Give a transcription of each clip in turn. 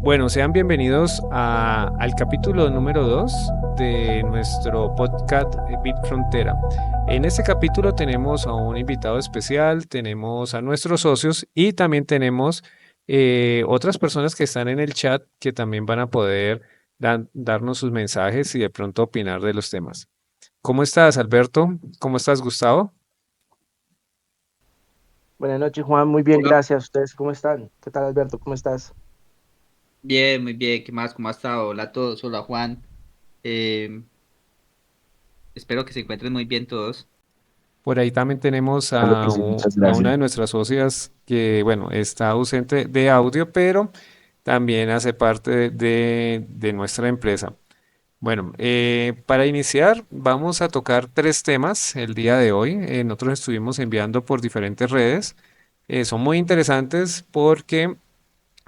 Bueno, sean bienvenidos al capítulo número 2 de nuestro podcast Bit Frontera. En este capítulo tenemos a un invitado especial, tenemos a nuestros socios y también tenemos otras personas que están en el chat que también van a poder darnos sus mensajes y de pronto opinar de los temas. ¿Cómo estás, Alberto? ¿Cómo estás, Gustavo? Buenas noches, Juan. Muy bien, Hola, gracias. ¿Ustedes cómo están? ¿Qué tal, Alberto? ¿Cómo estás? bien, muy bien. ¿Qué más? ¿Cómo ha estado? Hola a todos. Hola, Juan. Eh, Espero que se encuentren muy bien todos. Por ahí también tenemos Claro que sí, muchas a una gracias. de nuestras socias que, bueno, está ausente de audio, pero también hace parte de nuestra empresa. Bueno, para iniciar, vamos a tocar tres temas el día de hoy. Nosotros estuvimos enviando por diferentes redes. Son muy interesantes porque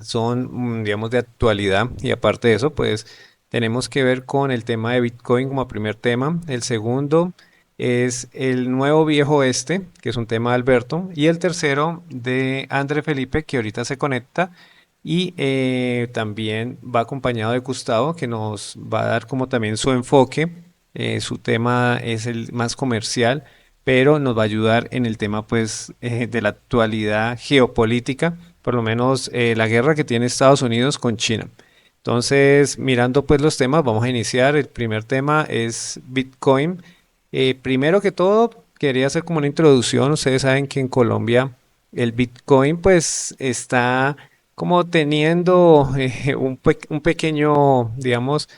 son, digamos, de actualidad y aparte de eso, pues tenemos que ver con el tema de Bitcoin como primer tema. El segundo es el nuevo viejo este, que es un tema de Alberto, y el tercero de André Felipe, que ahorita se conecta y también va acompañado de Gustavo, que nos va a dar como también su enfoque. Su tema es el más comercial, pero nos va a ayudar en el tema pues de la actualidad geopolítica, por lo menos la guerra que tiene Estados Unidos con China. Entonces, mirando pues los temas, vamos a iniciar. El primer tema es Bitcoin. Primero que todo, quería hacer como una introducción. Ustedes saben que en Colombia el Bitcoin pues está como teniendo un pequeño, digamos,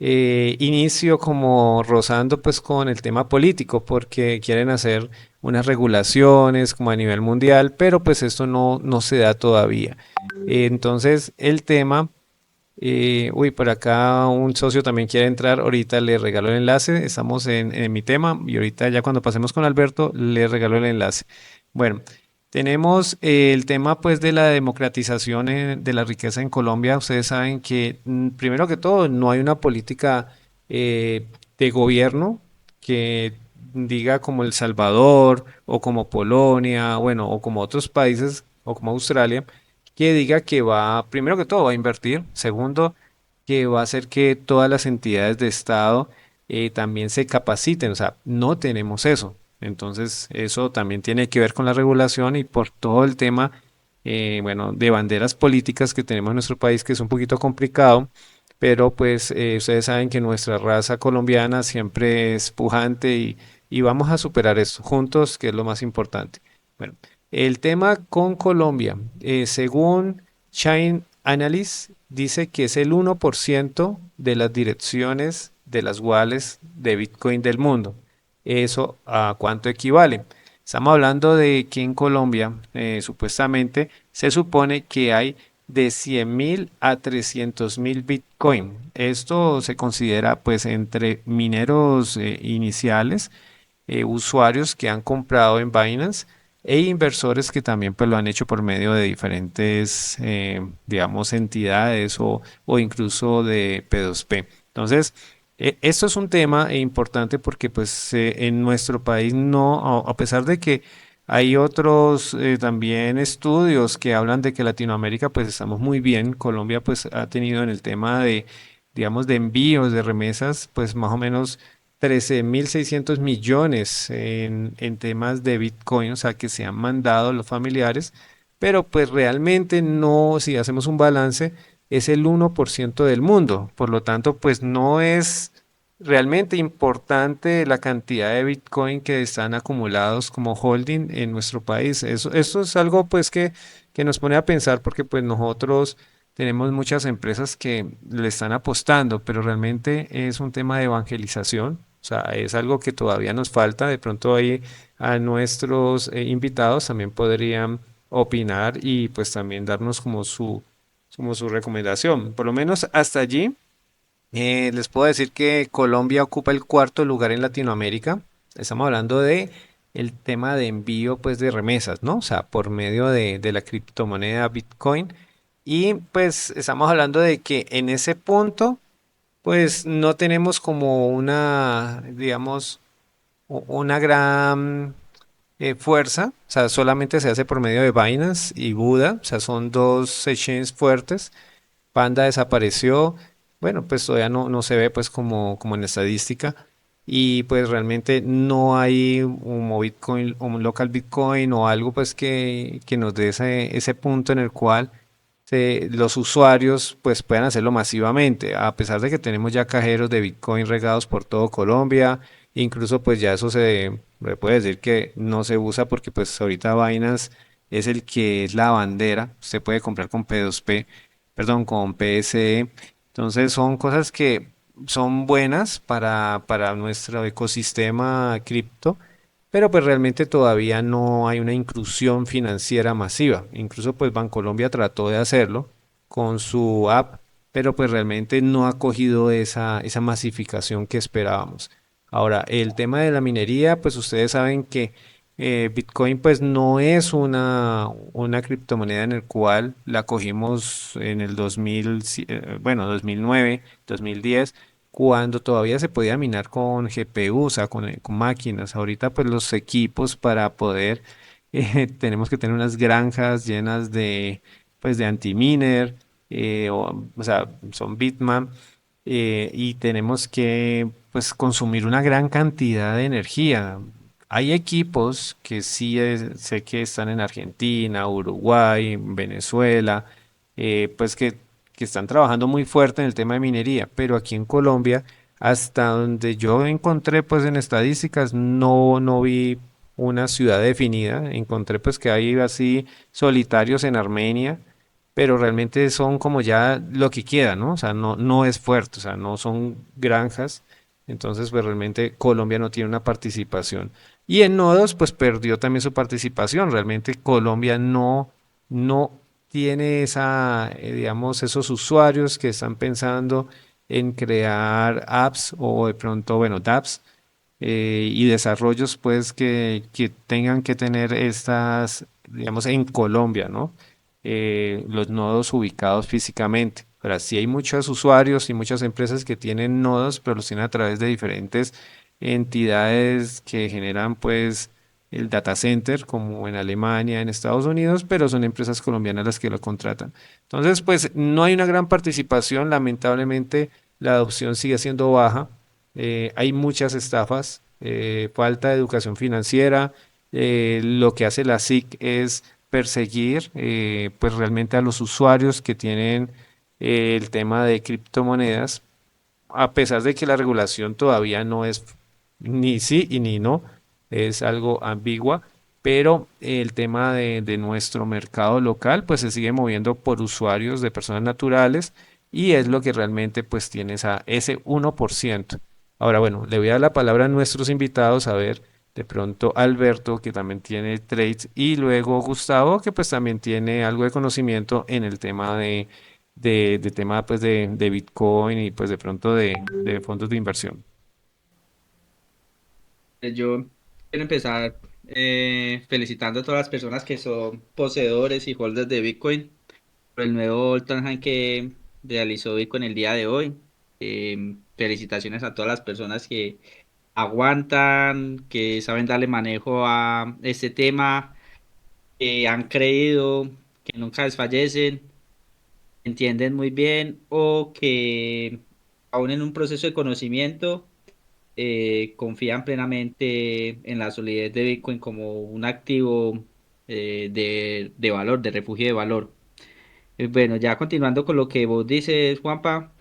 inicio como rozando pues con el tema político, porque quieren hacer unas regulaciones como a nivel mundial, pero pues esto no se da todavía. Entonces el tema, uy, por acá un socio también quiere entrar, ahorita le regalo el enlace, estamos en mi tema y ahorita ya cuando pasemos con Alberto le regalo el enlace. Bueno, tenemos el tema pues de la democratización de la riqueza en Colombia. Ustedes saben que primero que todo no hay una política de gobierno que diga como El Salvador o como Polonia, bueno, o como otros países o como Australia, que diga que va, primero que todo, va a invertir, segundo, que va a hacer que todas las entidades de Estado también se capaciten, o sea, no tenemos eso. Entonces, eso también tiene que ver con la regulación y por todo el tema, bueno, de banderas políticas que tenemos en nuestro país, que es un poquito complicado, pero pues ustedes saben que nuestra raza colombiana siempre es pujante y vamos a superar esto juntos, que es lo más importante. Bueno, el tema con Colombia, según Shine Analyst, dice que es el 1% de las direcciones de las wallets de Bitcoin del mundo. ¿Eso a cuánto equivale? Estamos hablando de que en Colombia, supuestamente, se supone que hay de 100.000 a 300.000 Bitcoin. Esto se considera pues entre mineros iniciales, usuarios que han comprado en Binance e inversores que también pues lo han hecho por medio de diferentes, digamos, entidades o incluso de P2P. Entonces, esto es un tema importante porque pues en nuestro país no, a pesar de que hay otros también estudios que hablan de que Latinoamérica pues estamos muy bien, Colombia pues ha tenido en el tema de, digamos, de envíos, de remesas, pues más o menos 13.600 millones en temas de Bitcoin, o sea, que se han mandado los familiares, pero pues realmente no, si hacemos un balance, es el 1% del mundo. Por lo tanto, pues no es realmente importante la cantidad de Bitcoin que están acumulados como holding en nuestro país. Eso es algo pues que nos pone a pensar porque pues nosotros tenemos muchas empresas que le están apostando, pero realmente es un tema de evangelización. O sea, es algo que todavía nos falta. De pronto ahí a nuestros invitados también podrían opinar y pues también darnos como su recomendación. Por lo menos hasta allí les puedo decir que Colombia ocupa el cuarto lugar en Latinoamérica. Estamos hablando de el tema de envío pues de remesas, ¿no? O sea, por medio de la criptomoneda Bitcoin. Y pues estamos hablando de que en ese punto pues no tenemos como una, digamos, una gran fuerza. O sea, solamente se hace por medio de Binance y Buda. O sea, son dos exchanges fuertes Panda desapareció. Bueno, pues todavía no se ve pues como en estadística. Y pues realmente no hay un Bitcoin, un local Bitcoin o algo pues que nos dé ese punto en el cual los usuarios pues puedan hacerlo masivamente, a pesar de que tenemos ya cajeros de Bitcoin regados por todo Colombia, incluso pues ya eso se puede decir que no se usa porque pues ahorita Binance es el que es la bandera, se puede comprar con P2P, perdón, con PSE, entonces son cosas que son buenas para nuestro ecosistema cripto, pero pues realmente todavía no hay una inclusión financiera masiva. Incluso pues Bancolombia trató de hacerlo con su app, pero pues realmente no ha cogido esa masificación que esperábamos. Ahora, el tema de la minería, pues ustedes saben que Bitcoin pues no es una criptomoneda en el cual la cogimos en el 2000, bueno, 2009, 2010 cuando todavía se podía minar con GPU, o sea, con máquinas. Ahorita pues los equipos para poder, tenemos que tener unas granjas llenas pues de antiminer, o sea, son Bitmain, y tenemos que pues consumir una gran cantidad de energía. Hay equipos que sí sé que están en Argentina, Uruguay, Venezuela, pues que están trabajando muy fuerte en el tema de minería, pero aquí en Colombia, hasta donde yo encontré pues en estadísticas, no vi una ciudad definida, encontré pues que hay así solitarios en Armenia, pero realmente son como ya lo que queda, ¿no? O sea, no es fuerte, o sea, no son granjas, entonces pues realmente Colombia no tiene una participación. Y en nodos pues perdió también su participación, realmente Colombia no tiene digamos, esos usuarios que están pensando en crear apps o de pronto, bueno, dApps y desarrollos pues que tengan que tener estas, digamos, en Colombia, ¿no? Los nodos ubicados físicamente. Ahora, sí hay muchos usuarios y muchas empresas que tienen nodos, pero los tienen a través de diferentes entidades que generan pues el data center, como en Alemania, en Estados Unidos, pero son empresas colombianas las que lo contratan. Entonces, pues no hay una gran participación, lamentablemente la adopción sigue siendo baja, hay muchas estafas, falta de educación financiera, lo que hace la SIC es perseguir pues realmente a los usuarios que tienen el tema de criptomonedas, a pesar de que la regulación todavía no es ni sí y ni no, es algo ambigua, pero el tema de nuestro mercado local pues se sigue moviendo por usuarios de personas naturales y es lo que realmente pues tiene ese 1%. Ahora bueno, le voy a dar la palabra a nuestros invitados, a ver, de pronto Alberto que también tiene trades y luego Gustavo que pues también tiene algo de conocimiento en el tema de tema pues de Bitcoin y pues de pronto de fondos de inversión. Yo quiero empezar felicitando a todas las personas que son poseedores y holders de Bitcoin por el nuevo all-time high que realizó Bitcoin el día de hoy. Felicitaciones a todas las personas que aguantan, que saben darle manejo a este tema, que han creído, que nunca desfallecen, entienden muy bien o que aún en un proceso de conocimiento confían plenamente en la solidez de Bitcoin como un activo de valor, de refugio de valor. Bueno, ya continuando con lo que vos dices, Juanpa,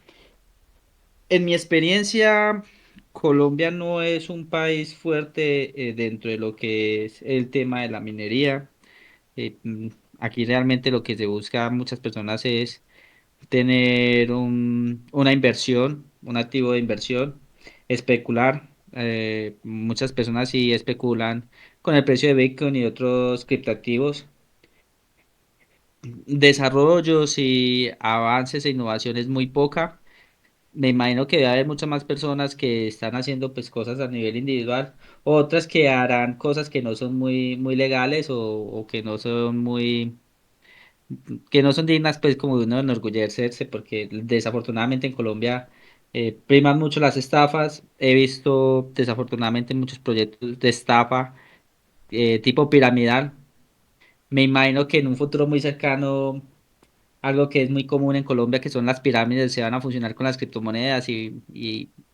en mi experiencia, Colombia no es un país fuerte dentro de lo que es el tema de la minería. Eh, mm, Aquí realmente lo que se busca a muchas personas es tener una inversión, un activo de inversión, especular. Muchas personas sí especulan con el precio de Bitcoin y otros criptoactivos. Desarrollos y avances e innovaciones muy poca. Me imagino que debe haber muchas más personas que están haciendo pues cosas a nivel individual, otras que harán cosas que no son muy legales o que no son dignas pues como de uno enorgullecerse porque desafortunadamente en Colombia priman mucho las estafas. He visto desafortunadamente muchos proyectos de estafa tipo piramidal. Me imagino que en un futuro muy cercano algo que es muy común en Colombia, que son las pirámides, se van a funcionar con las criptomonedas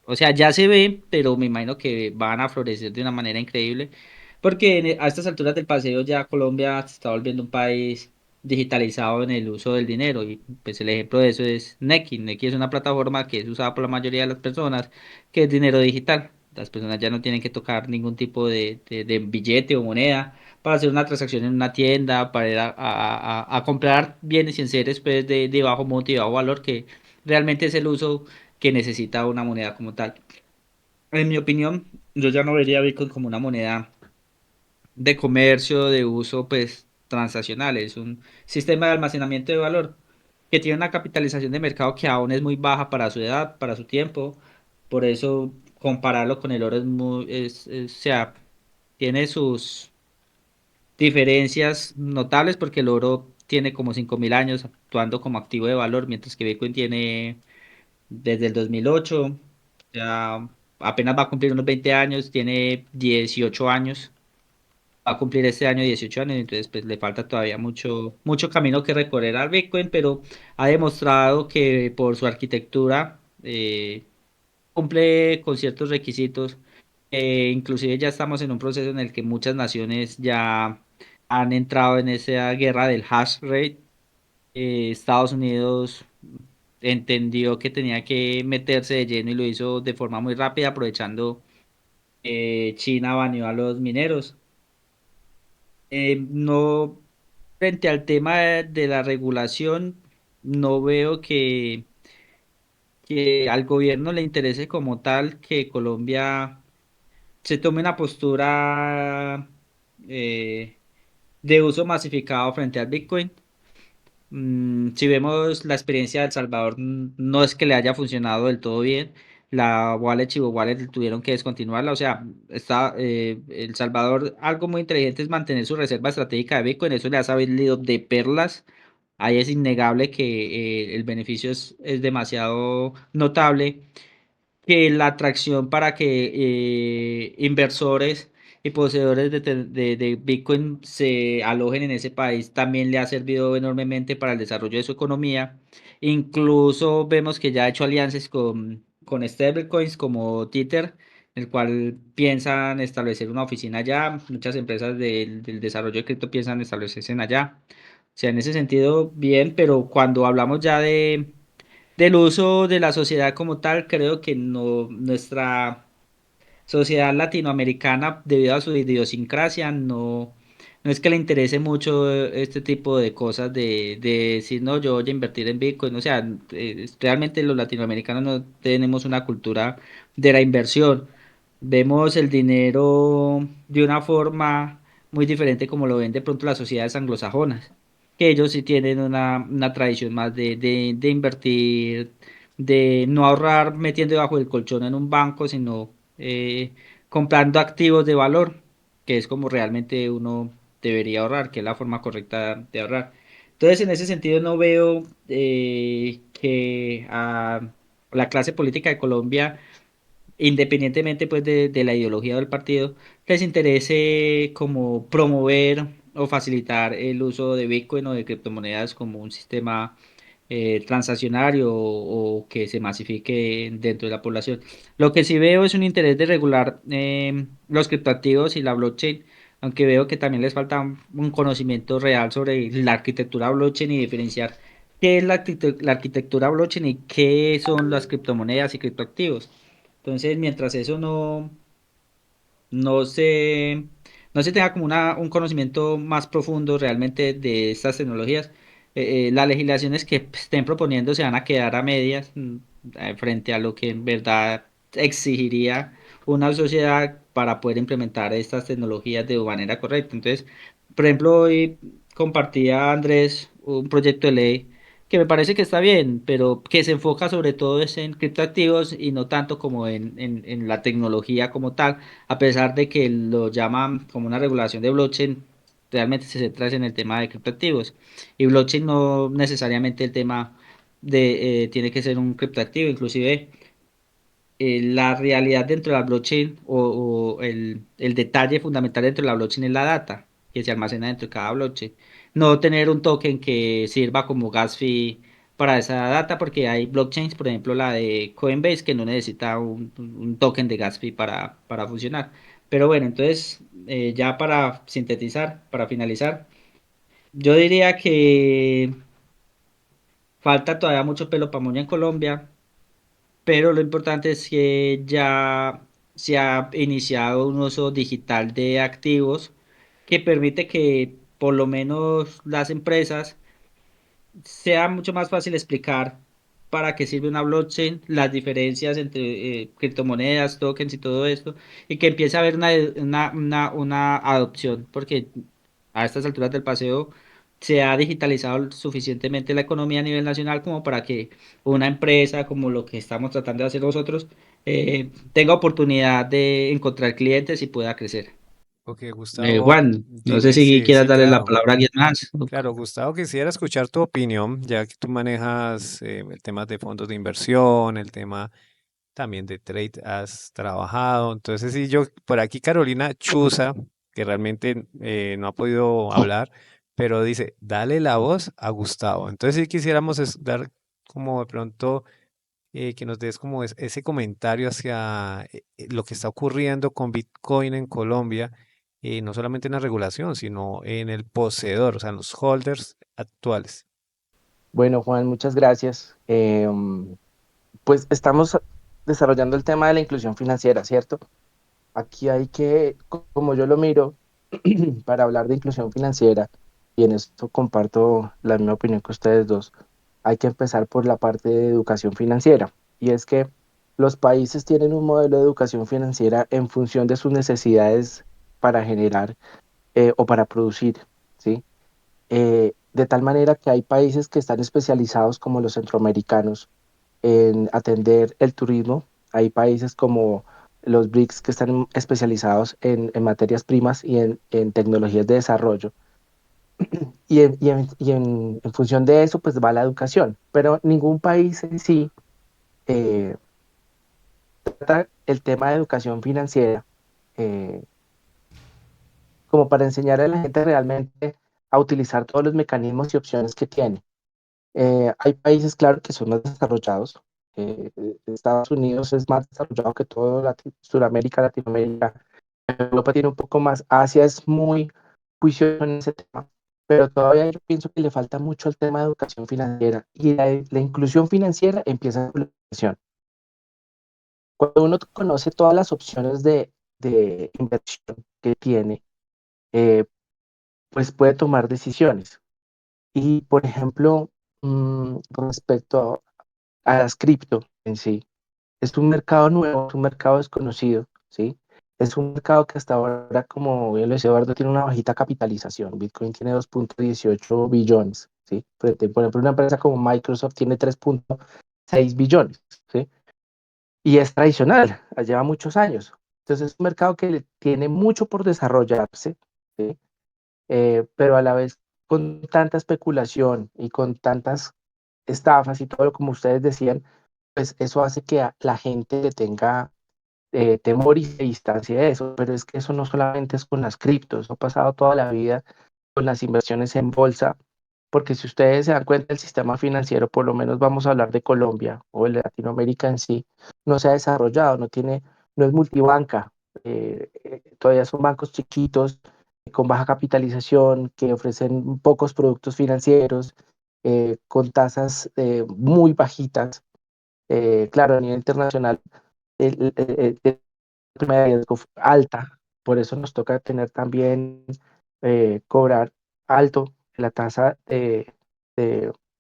o sea, ya se ve, pero me imagino que van a florecer de una manera increíble, porque a estas alturas del paseo ya Colombia se está volviendo un país digitalizado en el uso del dinero y pues el ejemplo de eso es Nequi. Nequi es una plataforma que es usada por la mayoría de las personas, que es dinero digital. Las personas ya no tienen que tocar ningún tipo de billete o moneda para hacer una transacción en una tienda, para ir a comprar bienes y enseres pues, de bajo monto y bajo valor, que realmente es el uso que necesita una moneda como tal. En mi opinión, yo ya no vería Bitcoin como una moneda de comercio, de uso pues transaccional, es un sistema de almacenamiento de valor que tiene una capitalización de mercado que aún es muy baja para su edad, para su tiempo, por eso compararlo con el oro es o sea, tiene sus diferencias notables porque el oro tiene como 5.000 años actuando como activo de valor, mientras que Bitcoin tiene desde el 2008, ya apenas va a cumplir unos 20 años, tiene 18 años, va a cumplir este año 18 años, entonces pues le falta todavía mucho camino que recorrer al Bitcoin, pero ha demostrado que por su arquitectura cumple con ciertos requisitos. Inclusive ya estamos en un proceso en el que muchas naciones ya han entrado en esa guerra del hash rate. Estados Unidos entendió que tenía que meterse de lleno y lo hizo de forma muy rápida, aprovechando China baneó a los mineros. No, frente al tema de la regulación, no veo que al gobierno le interese como tal que Colombia se tome una postura eh, de uso masificado frente al Bitcoin. Si vemos la experiencia de El Salvador, no es que le haya funcionado del todo bien. La wallet, Chivo Wallet, tuvieron que descontinuarla. O sea, El Salvador, algo muy inteligente es mantener su reserva estratégica de Bitcoin. Eso le ha salido de perlas. Ahí es innegable que el beneficio es demasiado notable, que la atracción para que inversores y poseedores de Bitcoin se alojen en ese país también le ha servido enormemente para el desarrollo de su economía. Incluso vemos que ya ha hecho alianzas con stablecoins como Tether, el cual piensan establecer una oficina allá. Muchas empresas del desarrollo de cripto piensan establecerse en allá. O sea, en ese sentido, bien, pero cuando hablamos ya del uso de la sociedad como tal, creo que no, nuestra sociedad latinoamericana, debido a su idiosincrasia, no es que le interese mucho este tipo de cosas de decir, no, yo voy a invertir en Bitcoin. O sea, realmente los latinoamericanos no tenemos una cultura de la inversión. Vemos el dinero de una forma muy diferente como lo ven de pronto las sociedades anglosajonas, que ellos sí tienen una tradición más de invertir, de no ahorrar metiendo debajo del colchón en un banco, sino comprando activos de valor, que es como realmente uno debería ahorrar, que es la forma correcta de ahorrar. Entonces, en ese sentido, no veo que a la clase política de Colombia, independientemente pues de la ideología del partido, les interese como promover o facilitar el uso de Bitcoin o de criptomonedas como un sistema transaccionario o que se masifique dentro de la población. Lo que sí veo es un interés de regular los criptoactivos y la blockchain, aunque veo que también les falta un conocimiento real sobre la arquitectura blockchain y diferenciar qué es la arquitectura blockchain y qué son las criptomonedas y criptoactivos. Entonces, mientras eso no se, no se tenga como un conocimiento más profundo realmente de estas tecnologías, las legislaciones que estén proponiendo se van a quedar a medias frente a lo que en verdad exigiría una sociedad para poder implementar estas tecnologías de manera correcta. Entonces, por ejemplo, hoy compartía Andrés un proyecto de ley que me parece que está bien, pero que se enfoca sobre todo es en criptoactivos y no tanto como en la tecnología como tal, a pesar de que lo llaman como una regulación de blockchain, realmente se centra en el tema de criptoactivos. Y blockchain no necesariamente el tema tiene que ser un criptoactivo, inclusive la realidad dentro de la blockchain o el detalle fundamental dentro de la blockchain es la data que se almacena dentro de cada blockchain. no tener un token que sirva como gas fee para esa data, porque hay blockchains, por ejemplo la de Coinbase, que no necesita un token de gas fee para funcionar. Pero bueno, entonces ya para sintetizar, para finalizar, yo diría que falta todavía mucho pelo para moña en Colombia, pero lo importante es que ya se ha iniciado un uso digital de activos que permite que por lo menos las empresas sea mucho más fácil explicar para qué sirve una blockchain, las diferencias entre criptomonedas, tokens y todo esto, y que empiece a haber una adopción, porque a estas alturas del paseo se ha digitalizado suficientemente la economía a nivel nacional como para que una empresa como lo que estamos tratando de hacer nosotros tenga oportunidad de encontrar clientes y pueda crecer. Ok, Gustavo, Juan, no sé dime, si sí, quieras sí, darle la claro. palabra a alguien más. Claro, Gustavo, quisiera escuchar tu opinión, ya que tú manejas el tema de fondos de inversión, el tema también de trade, has trabajado. Entonces, sí, yo, por aquí Carolina Chuza, que realmente no ha podido hablar, pero dice, dale la voz a Gustavo. Entonces, sí quisiéramos dar como de pronto que nos des como ese comentario hacia lo que está ocurriendo con Bitcoin en Colombia, no solamente en la regulación, sino en el poseedor, o sea, en los holders actuales. Bueno, Juan, muchas gracias. Pues estamos desarrollando el tema de la inclusión financiera, ¿cierto? Aquí hay que, como yo lo miro, para hablar de inclusión financiera, y en esto comparto la misma opinión que ustedes dos, hay que empezar por la parte de educación financiera. Y es que los países tienen un modelo de educación financiera en función de sus necesidades para generar o para producir, ¿sí? De tal manera que hay países que están especializados como los centroamericanos en atender el turismo. Hay países como los BRICS que están especializados en materias primas y en tecnologías de desarrollo. En función de eso, pues va la educación. Pero ningún país en sí eh, trata el tema de educación financiera eh, como para enseñar a la gente realmente a utilizar todos los mecanismos y opciones que tiene. Hay países, claro, que son más desarrollados. Estados Unidos es más desarrollado que todo Sudamérica, Latinoamérica. Europa tiene un poco más. Asia es muy juicioso en ese tema. Pero todavía yo pienso que le falta mucho el tema de educación financiera. Y la inclusión financiera empieza con la educación. Cuando uno conoce todas las opciones de inversión que tiene, eh, pues puede tomar decisiones. Y, por ejemplo, respecto a las cripto en sí. Es un mercado nuevo, es un mercado desconocido, ¿sí? Es un mercado que hasta ahora, como bien lo decía Eduardo, tiene una bajita capitalización. Bitcoin tiene 2,18 billones, ¿sí? Por ejemplo, una empresa como Microsoft tiene 3,6 billones, ¿sí? Y es tradicional, lleva muchos años. Entonces es un mercado que tiene mucho por desarrollarse, ¿sí? Pero a la vez con tanta especulación y con tantas estafas y todo lo como ustedes decían, pues eso hace que la gente le tenga temor y se distancie de eso, pero es que eso no solamente es con las criptos, ha pasado toda la vida con las inversiones en bolsa, porque si ustedes se dan cuenta, el sistema financiero, por lo menos vamos a hablar de Colombia o de Latinoamérica en sí, no se ha desarrollado, no es multibanca, todavía son bancos chiquitos, con baja capitalización, que ofrecen pocos productos financieros, con tasas muy bajitas. Claro, a nivel internacional el prima de riesgo alta, por eso nos toca tener también, cobrar alto la tasa de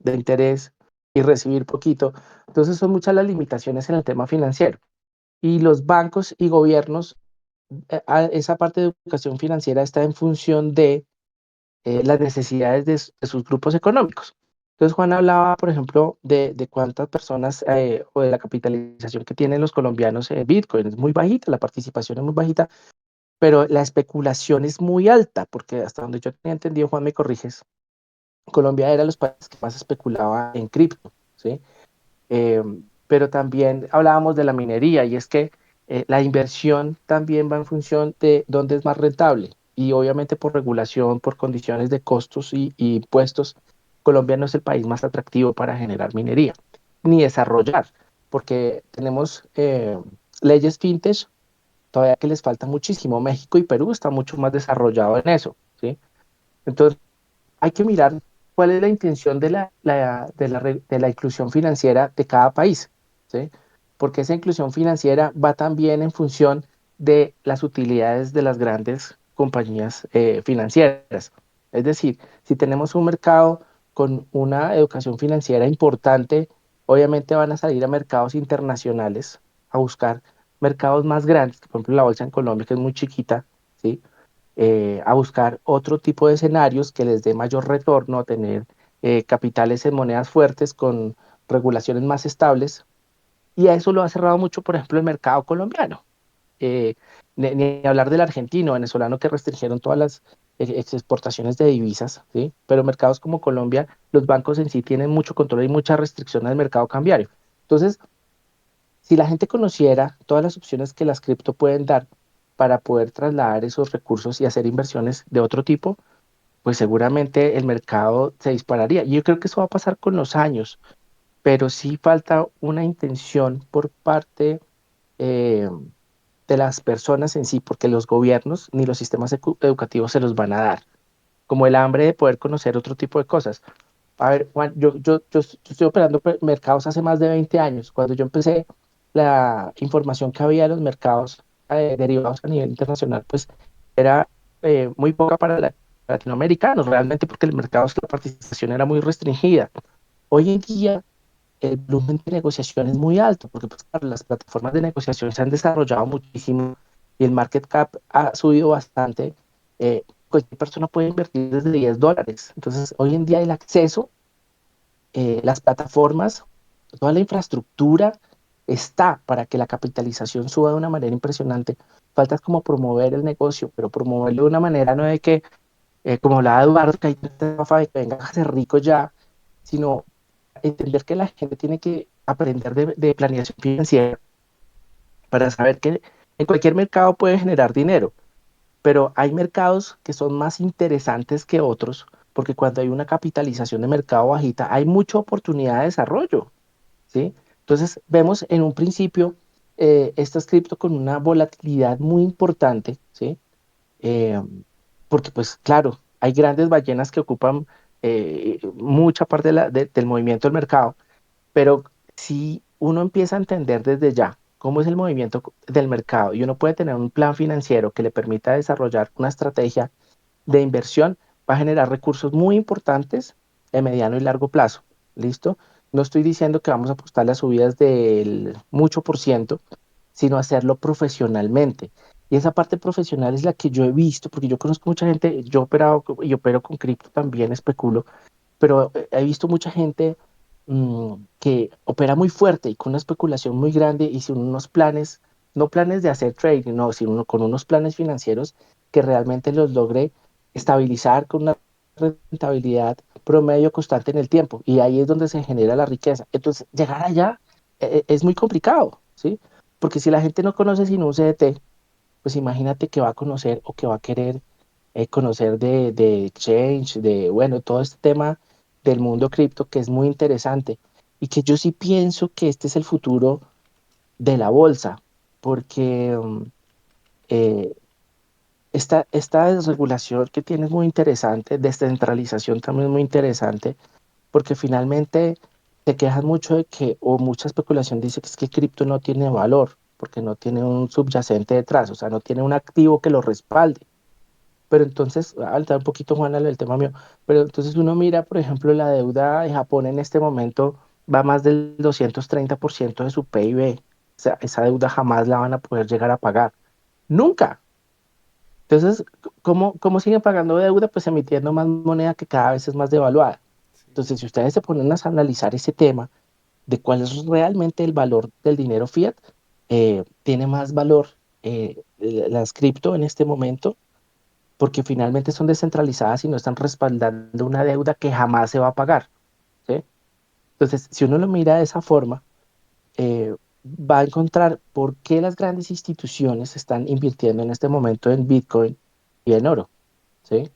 interés y recibir poquito. Entonces son muchas las limitaciones en el tema financiero. Y los bancos y gobiernos, esa parte de educación financiera está en función de las necesidades de sus grupos económicos. Entonces, Juan hablaba, por ejemplo, de cuántas personas o de la capitalización que tienen los colombianos en Bitcoin. Es muy bajita, la participación es muy bajita, pero la especulación es muy alta, porque hasta donde yo tenía entendido, Juan, me corriges, Colombia era los países que más especulaba en cripto, ¿sí? Eh, pero también hablábamos de la minería, y es que la inversión también va en función de dónde es más rentable. y obviamente por regulación, por condiciones de costos y impuestos, Colombia no es el país más atractivo para generar minería, ni desarrollar, porque tenemos leyes fintech todavía que les falta muchísimo. México y Perú están mucho más desarrollados en eso, ¿sí? Entonces, hay que mirar cuál es la intención de la inclusión financiera de cada país, ¿sí? Porque esa inclusión financiera va también en función de las utilidades de las grandes compañías financieras. Es decir, si tenemos un mercado con una educación financiera importante, obviamente van a salir a mercados internacionales a buscar mercados más grandes, por ejemplo la bolsa en Colombia, que es muy chiquita, ¿sí? A buscar otro tipo de escenarios que les dé mayor retorno, tener capitales en monedas fuertes con regulaciones más estables. Y a eso lo ha cerrado mucho, por ejemplo, el mercado colombiano. Eh, ni hablar del argentino, venezolano, que restringieron todas las exportaciones de divisas, ¿sí? Pero mercados como Colombia, los bancos en sí tienen mucho control y mucha restricción al mercado cambiario. Entonces, si la gente conociera todas las opciones que las cripto pueden dar para poder trasladar esos recursos y hacer inversiones de otro tipo, pues seguramente el mercado se dispararía. Y yo creo que eso va a pasar con los años, pero sí falta una intención por parte eh, de las personas en sí, porque los gobiernos ni los sistemas educativos se los van a dar, como el hambre de poder conocer otro tipo de cosas. A ver, Juan, yo estoy operando mercados hace más de 20 años. Cuando yo empecé, la información que había de los mercados derivados a nivel internacional, pues era muy poca para latinoamericanos, realmente porque el mercado, la participación era muy restringida. Hoy en día, el volumen de negociación es muy alto, porque pues, claro, las plataformas de negociación se han desarrollado muchísimo y el market cap ha subido bastante. Cualquier persona puede invertir desde $10. Entonces, hoy en día el acceso las plataformas, toda la infraestructura está para que la capitalización suba de una manera impresionante. Falta es como promover el negocio, pero promoverlo de una manera no de que, como hablaba Eduardo, que hay tanta estafa de que vengan a ser ricos ya, sino entender que la gente tiene que aprender de planeación financiera para saber que en cualquier mercado puede generar dinero, pero hay mercados que son más interesantes que otros, porque cuando hay una capitalización de mercado bajita, hay mucha oportunidad de desarrollo. ¿Sí? Entonces, vemos en un principio estas cripto con una volatilidad muy importante, ¿sí? Eh, Porque, pues, claro, hay grandes ballenas que ocupan mucha parte del movimiento del mercado, pero si uno empieza a entender desde ya cómo es el movimiento del mercado y uno puede tener un plan financiero que le permita desarrollar una estrategia de inversión, va a generar recursos muy importantes de mediano y largo plazo. ¿Listo? No estoy diciendo que vamos a apostar las subidas del mucho por ciento, sino hacerlo profesionalmente. Y esa parte profesional es la que yo he visto, porque yo conozco mucha gente, yo he operado y opero con cripto también, especulo, pero he visto mucha gente que opera muy fuerte y con una especulación muy grande y sin unos planes, no planes de hacer trading, no, sino con unos planes financieros que realmente los logre estabilizar con una rentabilidad promedio constante en el tiempo. Y ahí es donde se genera la riqueza. Entonces, llegar allá es muy complicado, ¿sí? Porque si la gente no conoce sino un CDT, pues imagínate que va a conocer o que va a querer conocer de exchange, de, bueno, todo este tema del mundo cripto que es muy interesante y que yo sí pienso que este es el futuro de la bolsa, porque eh, esta desregulación que tiene es muy interesante, descentralización también es muy interesante, porque finalmente te quejas mucho de que, o mucha especulación dice que es que cripto no tiene valor, porque no tiene un subyacente detrás, o sea, no tiene un activo que lo respalde. Pero entonces, alta un poquito Juana el tema mío, pero entonces uno mira, por ejemplo, la deuda de Japón en este momento va más del 230% de su PIB. O sea, esa deuda jamás la van a poder llegar a pagar. Nunca. Entonces, ¿cómo siguen pagando deuda? Pues emitiendo más moneda que cada vez es más devaluada. Entonces, si ustedes se ponen a analizar ese tema de cuál es realmente el valor del dinero fiat, tiene más valor las cripto en este momento porque finalmente son descentralizadas y no están respaldando una deuda que jamás se va a pagar, ¿sí? Entonces, si uno lo mira de esa forma, va a encontrar por qué las grandes instituciones están invirtiendo en este momento en Bitcoin y en oro, ¿sí?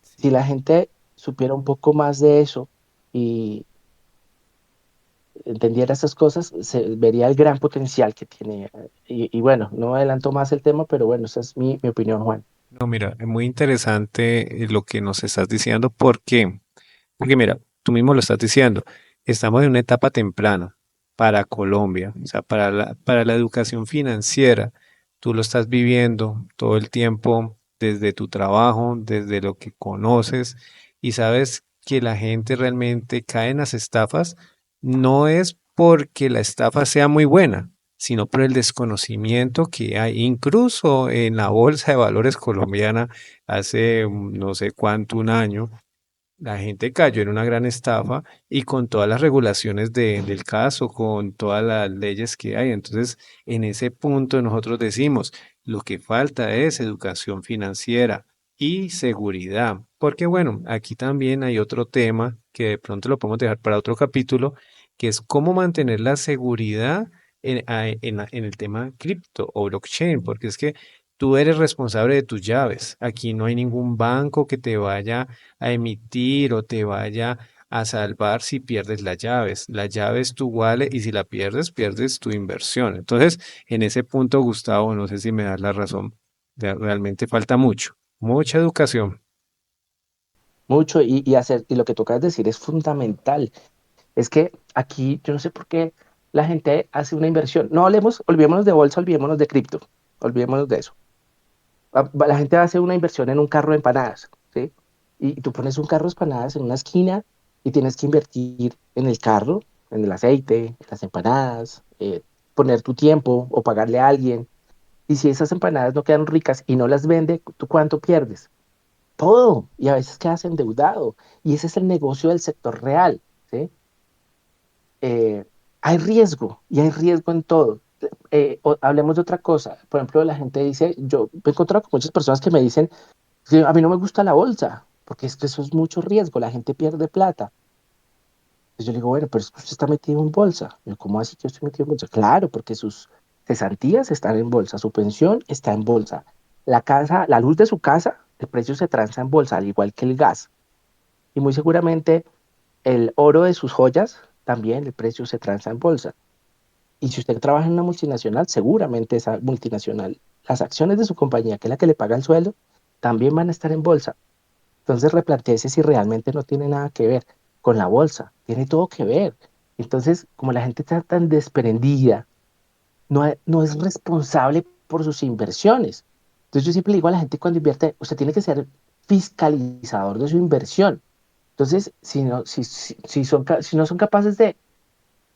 Si la Sí. gente supiera un poco más de eso y entendiera esas cosas, se vería el gran potencial que tiene. Y bueno, no adelanto más el tema, pero bueno, esa es mi opinión, Juan. No, mira, es muy interesante lo que nos estás diciendo. ¿Por qué? Porque mira, tú mismo lo estás diciendo, estamos en una etapa temprana para Colombia, o sea, para la educación financiera. Tú lo estás viviendo todo el tiempo desde tu trabajo, desde lo que conoces y sabes que la gente realmente cae en las estafas, no es porque la estafa sea muy buena, sino por el desconocimiento que hay. Incluso en la Bolsa de Valores colombiana hace no sé cuánto, un año la gente cayó en una gran estafa y con todas las regulaciones del caso, con todas las leyes que hay. Entonces, en ese punto nosotros decimos, lo que falta es educación financiera y seguridad. Porque bueno, aquí también hay otro tema que de pronto lo podemos dejar para otro capítulo, que es cómo mantener la seguridad en el tema cripto o blockchain, porque es que tú eres responsable de tus llaves. Aquí no hay ningún banco que te vaya a emitir o te vaya a salvar si pierdes las llaves. La llave es tu wallet y si la pierdes, pierdes tu inversión. Entonces, en ese punto, Gustavo, no sé si me das la razón. Realmente falta mucho, mucha educación. Mucho y lo que toca decir es fundamental. Es que aquí yo no sé por qué la gente hace una inversión. No hablemos, olvidémonos de bolsa, olvidémonos de cripto, olvidémonos de eso. La gente hace una inversión en un carro de empanadas, ¿sí? Y tú pones un carro de empanadas en una esquina y tienes que invertir en el carro, en el aceite, en las empanadas, poner tu tiempo o pagarle a alguien. Y si esas empanadas no quedan ricas y no las vende, ¿tú cuánto pierdes? Todo. Y a veces quedas endeudado. Y ese es el negocio del sector real, ¿sí? Hay riesgo y hay riesgo en todo. Hablemos de otra cosa. Por ejemplo, la gente dice, yo me he encontrado con muchas personas que me dicen, "Sí, a mí no me gusta la bolsa, porque es que eso es mucho riesgo, la gente pierde plata". Entonces yo le digo, bueno, pero es que usted está metido en bolsa. Yo, ¿cómo así que yo estoy metido en bolsa? Claro, porque sus cesantías están en bolsa, su pensión está en bolsa. La casa, la luz de su casa, el precio se transa en bolsa, al igual que el gas. Y muy seguramente el oro de sus joyas, también el precio se transa en bolsa. Y si usted trabaja en una multinacional, seguramente esa multinacional, las acciones de su compañía, que es la que le paga el sueldo, también van a estar en bolsa. Entonces replantéese si realmente no tiene nada que ver con la bolsa, tiene todo que ver. Entonces, como la gente está tan desprendida, no es responsable por sus inversiones. Entonces yo siempre le digo a la gente cuando invierte, usted tiene que ser fiscalizador de su inversión. Entonces, si no son capaces de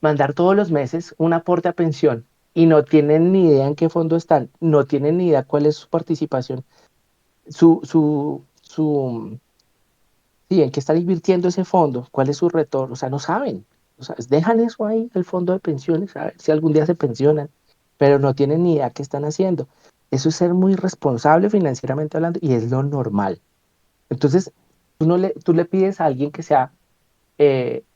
mandar todos los meses un aporte a pensión y no tienen ni idea en qué fondo están, no tienen ni idea cuál es su participación, su sí, en qué están invirtiendo ese fondo, cuál es su retorno, o sea, no saben. O sea, dejan eso ahí, el fondo de pensiones, a ver si algún día se pensionan, pero no tienen ni idea qué están haciendo. Eso es ser muy responsable financieramente hablando y es lo normal. Entonces, tú le pides a alguien que se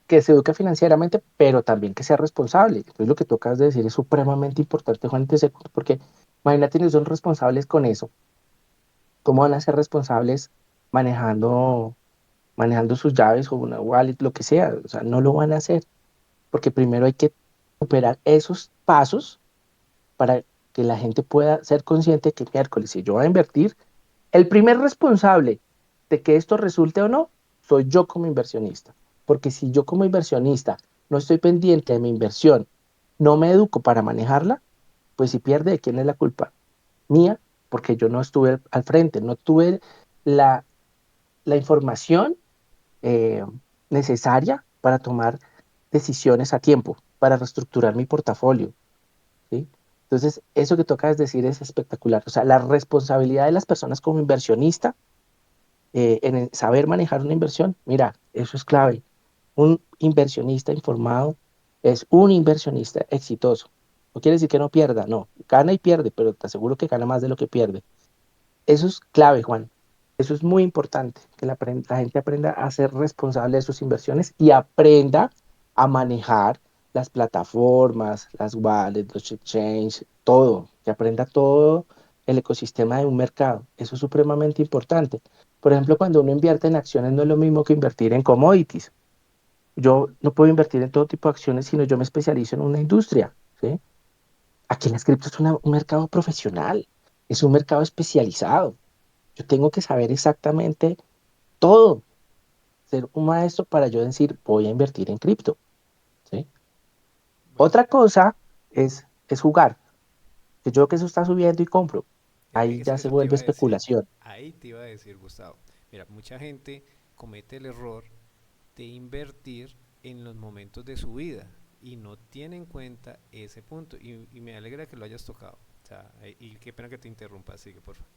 eduque financieramente, pero también que sea responsable. Entonces, lo que tú acabas de decir es supremamente importante, Juan, porque imagínate, si son responsables con eso, ¿cómo van a ser responsables manejando, manejando sus llaves o una wallet, lo que sea? O sea, no lo van a hacer, porque primero hay que superar esos pasos para que la gente pueda ser consciente que miércoles, si yo voy a invertir, el primer responsable de que esto resulte o no, soy yo como inversionista. Porque si yo como inversionista no estoy pendiente de mi inversión, no me educo para manejarla, pues si pierde, ¿de quién es la culpa? Mía, porque yo no estuve al frente, no tuve la, la información eh, necesaria para tomar decisiones a tiempo, para reestructurar mi portafolio, ¿sí? Entonces, eso que toca es decir es espectacular. O sea, la responsabilidad de las personas como inversionista en el saber manejar una inversión, mira, eso es clave. Un inversionista informado es un inversionista exitoso. No quiere decir que no pierda, no, gana y pierde, pero te aseguro que gana más de lo que pierde. Eso es clave, Juan. Eso es muy importante, que la gente aprenda a ser responsable de sus inversiones y aprenda a manejar las plataformas, las wallets, los exchanges, todo, que aprenda todo el ecosistema de un mercado. Eso es supremamente importante. Por ejemplo, cuando uno invierte en acciones no es lo mismo que invertir en commodities. Yo no puedo invertir en todo tipo de acciones, sino yo me especializo en una industria, ¿sí? Aquí las cripto es un mercado profesional, es un mercado especializado. Yo tengo que saber exactamente todo, ser un maestro para yo decir, voy a invertir en cripto, ¿sí? Bueno, Otra cosa es jugar, que yo que eso está subiendo y compro. Ahí ya se eso te vuelve iba a decir, especulación. ahí te iba a decir, Gustavo. Mira, mucha gente comete el error de invertir en los momentos de su vida y no tiene en cuenta ese punto. Y me alegra que lo hayas tocado. O sea, y qué pena que te interrumpa, así que por favor.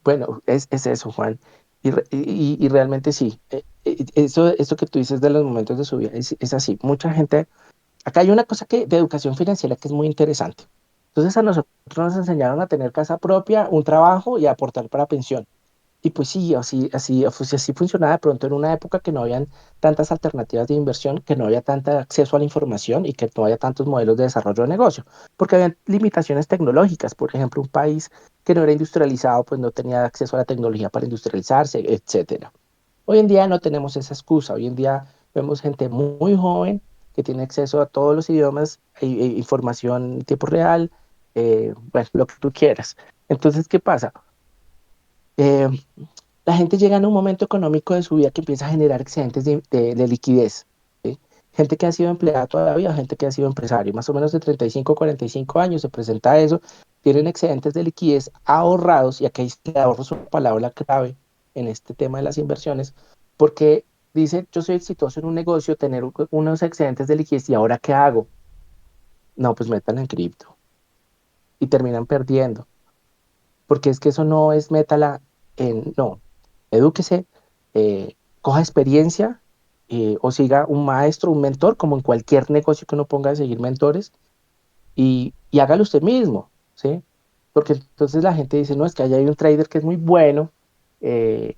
Bueno, es eso, Juan. Y realmente sí, eso que tú dices de los momentos de su vida es así. Mucha gente, acá hay una cosa de educación financiera que es muy interesante. Entonces a nosotros nos enseñaron a tener casa propia, un trabajo y a aportar para pensión. Y pues sí, así funcionaba de pronto en una época que no habían tantas alternativas de inversión, que no había tanto acceso a la información y que no había tantos modelos de desarrollo de negocio, porque había limitaciones tecnológicas. Por ejemplo, un país que no era industrializado, pues no tenía acceso a la tecnología para industrializarse, etcétera. Hoy en día no tenemos esa excusa. Hoy en día vemos gente muy joven que tiene acceso a todos los idiomas, información en tiempo real, bueno, lo que tú quieras. Entonces, ¿qué pasa? Eh, la gente llega en un momento económico de su vida que empieza a generar excedentes de liquidez. ¿Sí? Gente que ha sido empleada toda la vida, gente que ha sido empresario, más o menos de 35 a 45 años se presenta eso, tienen excedentes de liquidez ahorrados, y aquí el ahorro es una palabra clave en este tema de las inversiones, porque dice, yo soy exitoso en un negocio, tener unos excedentes de liquidez, ¿y ahora qué hago? No, pues metan en cripto y terminan perdiendo, porque es que eso no es métala no, edúquese, coja experiencia, o siga un maestro, un mentor, como en cualquier negocio que uno ponga a seguir mentores, y hágalo usted mismo, ¿sí? Porque entonces la gente dice, no, es que allá hay un trader que es muy bueno, eh,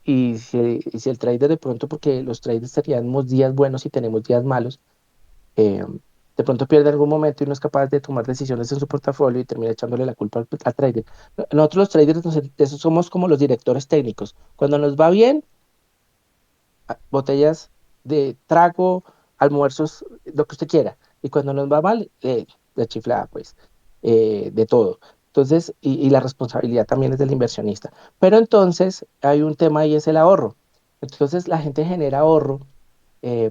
y si el trader de pronto, porque los traders teníamos días buenos y tenemos días malos, eh, de pronto pierde algún momento y no es capaz de tomar decisiones en su portafolio y termina echándole la culpa al trader. Nosotros los traders eso somos como los directores técnicos. Cuando nos va bien, botellas de trago, almuerzos, lo que usted quiera. Y cuando nos va mal, de chiflada, pues, de todo. Entonces, y la responsabilidad también es del inversionista. Pero entonces hay un tema y es el ahorro. Entonces la gente genera ahorro, eh,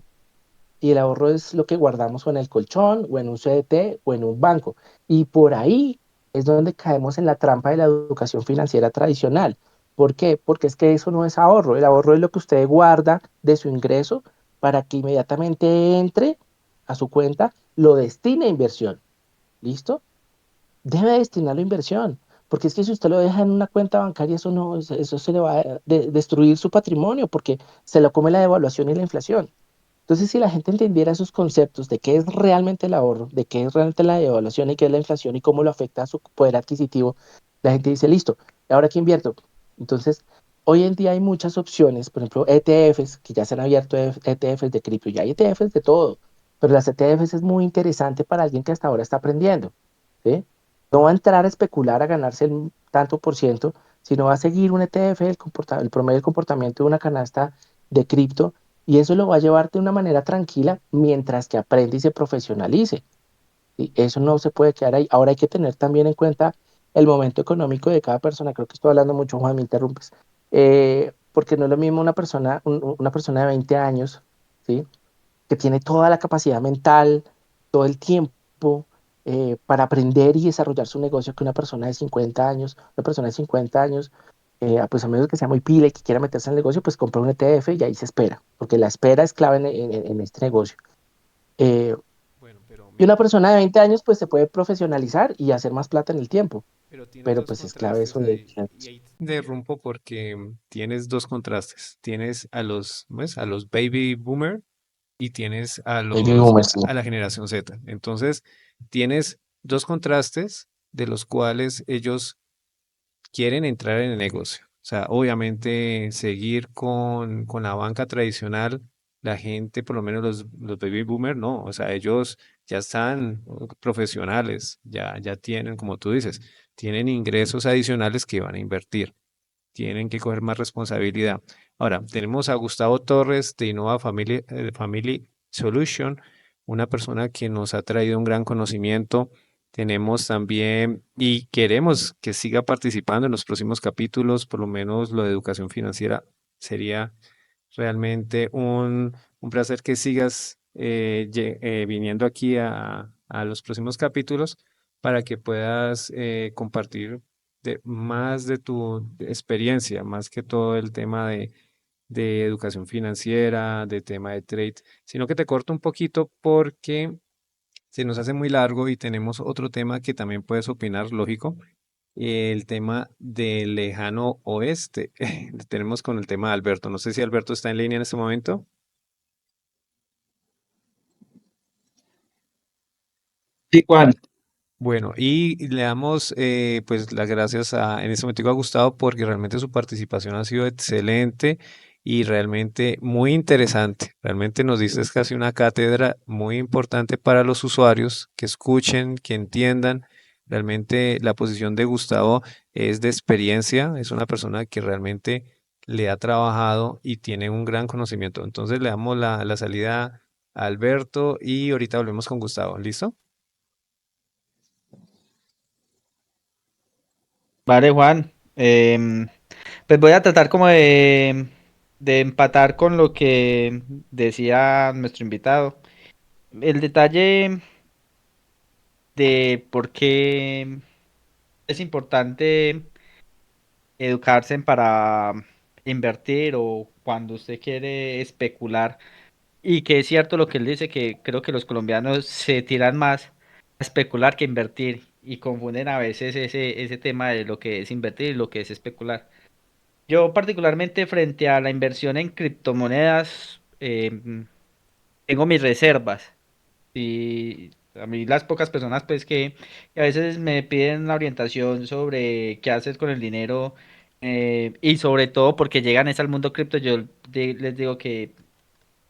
y el ahorro es lo que guardamos o en el colchón, o en un CDT, o en un banco. Y por ahí es donde caemos en la trampa de la educación financiera tradicional. ¿Por qué? Porque es que eso no es ahorro. El ahorro es lo que usted guarda de su ingreso para que inmediatamente entre a su cuenta, lo destine a inversión. ¿Listo? Debe destinarlo a inversión. Porque es que si usted lo deja en una cuenta bancaria, eso no, eso se le va a destruir su patrimonio, porque se lo come la devaluación y la inflación. Entonces, si la gente entendiera esos conceptos de qué es realmente el ahorro, de qué es realmente la devaluación y qué es la inflación y cómo lo afecta a su poder adquisitivo, la gente dice, listo, ¿ahora qué invierto? Entonces, hoy en día hay muchas opciones, por ejemplo, ETFs, que ya se han abierto ETFs de cripto, ya hay ETFs de todo, pero las ETFs es muy interesante para alguien que hasta ahora está aprendiendo, ¿sí? No va a entrar a especular a ganarse el tanto por ciento, sino va a seguir un ETF, el promedio del comportamiento de una canasta de cripto, y eso lo va a llevar de una manera tranquila mientras que aprende y se profesionalice. Y eso no se puede quedar ahí. Ahora hay que tener también en cuenta el momento económico de cada persona. Creo que estoy hablando mucho, Juan, me interrumpes. Porque no es lo mismo una persona de 20 años, ¿sí? Que tiene toda la capacidad mental, todo el tiempo, para aprender y desarrollar su negocio, que una persona de 50 años. Una persona de 50 años, pues a menos que sea muy pila y que quiera meterse en el negocio, pues compra un ETF y ahí se espera, porque la espera es clave en este negocio. Eh, Bueno, pero y una mira, persona de 20 años, pues se puede profesionalizar y hacer más plata en el tiempo, pero tienes pero dos pues es clave contrastes eso de ahí. Y ahí Interrumpo porque tienes dos contrastes. Tienes a los, ¿ves? A los baby boomer y tienes baby boomers. Sí. a la generación Z. Entonces, tienes dos contrastes de los cuales ellos quieren entrar en el negocio. O sea, obviamente seguir con la banca tradicional la gente, por lo menos los baby boomers, no, o sea, ellos ya están profesionales, ya tienen, como tú dices, tienen ingresos adicionales que van a invertir, tienen que coger más responsabilidad. Ahora, tenemos a Gustavo Torres de Innova Family Solution, una persona que nos ha traído un gran conocimiento. Tenemos también, y queremos que siga participando en los próximos capítulos, por lo menos lo de educación financiera sería realmente un placer que sigas viniendo aquí a los próximos capítulos para que puedas compartir más de tu experiencia, más que todo el tema de educación financiera, de tema de trade, sino que te corto un poquito porque se nos hace muy largo y tenemos otro tema que también puedes opinar, lógico, el tema del lejano oeste. Tenemos con el tema de Alberto. No sé si Alberto está en línea en este momento. Sí, Juan. Bueno, y le damos pues las gracias en este momento a Gustavo porque realmente su participación ha sido excelente y realmente muy interesante. Realmente nos diste casi una cátedra muy importante para los usuarios que escuchen, que entiendan. Realmente la posición de Gustavo es de experiencia, es una persona que realmente le ha trabajado y tiene un gran conocimiento. Entonces le damos la salida a Alberto y ahorita volvemos con Gustavo. ¿Listo? Vale, Juan. Pues voy a tratar como de empatar con lo que decía nuestro invitado. El detalle de por qué es importante educarse para invertir o cuando usted quiere especular. Y que es cierto lo que él dice, que creo que los colombianos se tiran más a especular que a invertir y confunden a veces ese tema de lo que es invertir y lo que es especular. Yo particularmente frente a la inversión en criptomonedas tengo mis reservas. Y a mí las pocas personas pues que a veces me piden una orientación sobre qué hacer con el dinero y sobre todo porque llegan es al mundo cripto, les digo que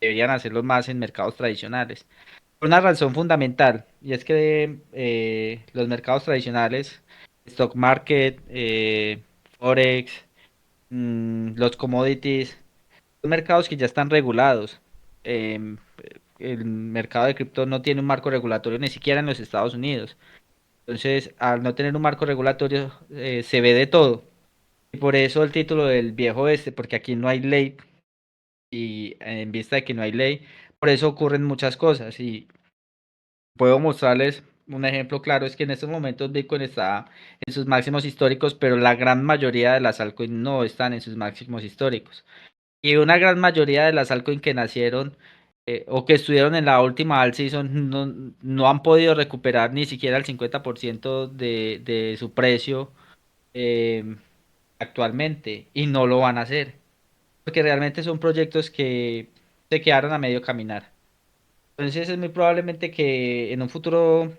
deberían hacerlo más en mercados tradicionales. Por una razón fundamental, y es que los mercados tradicionales, stock market, forex, los commodities, son mercados que ya están regulados. Em, el mercado de cripto no tiene un marco regulatorio ni siquiera en los Estados Unidos. Entonces, al no tener un marco regulatorio, se ve de todo. Y por eso el título del viejo este, porque aquí no hay ley y en vista de que no hay ley, por eso ocurren muchas cosas. Y puedo mostrarles un ejemplo claro, es que en estos momentos Bitcoin está en sus máximos históricos, pero la gran mayoría de las altcoins no están en sus máximos históricos. Y una gran mayoría de las altcoins que nacieron o que estuvieron en la última alt season no han podido recuperar ni siquiera el 50% de su precio eh, actualmente y no lo van a hacer, porque realmente son proyectos que se quedaron a medio caminar. Entonces es muy probablemente que en un futuro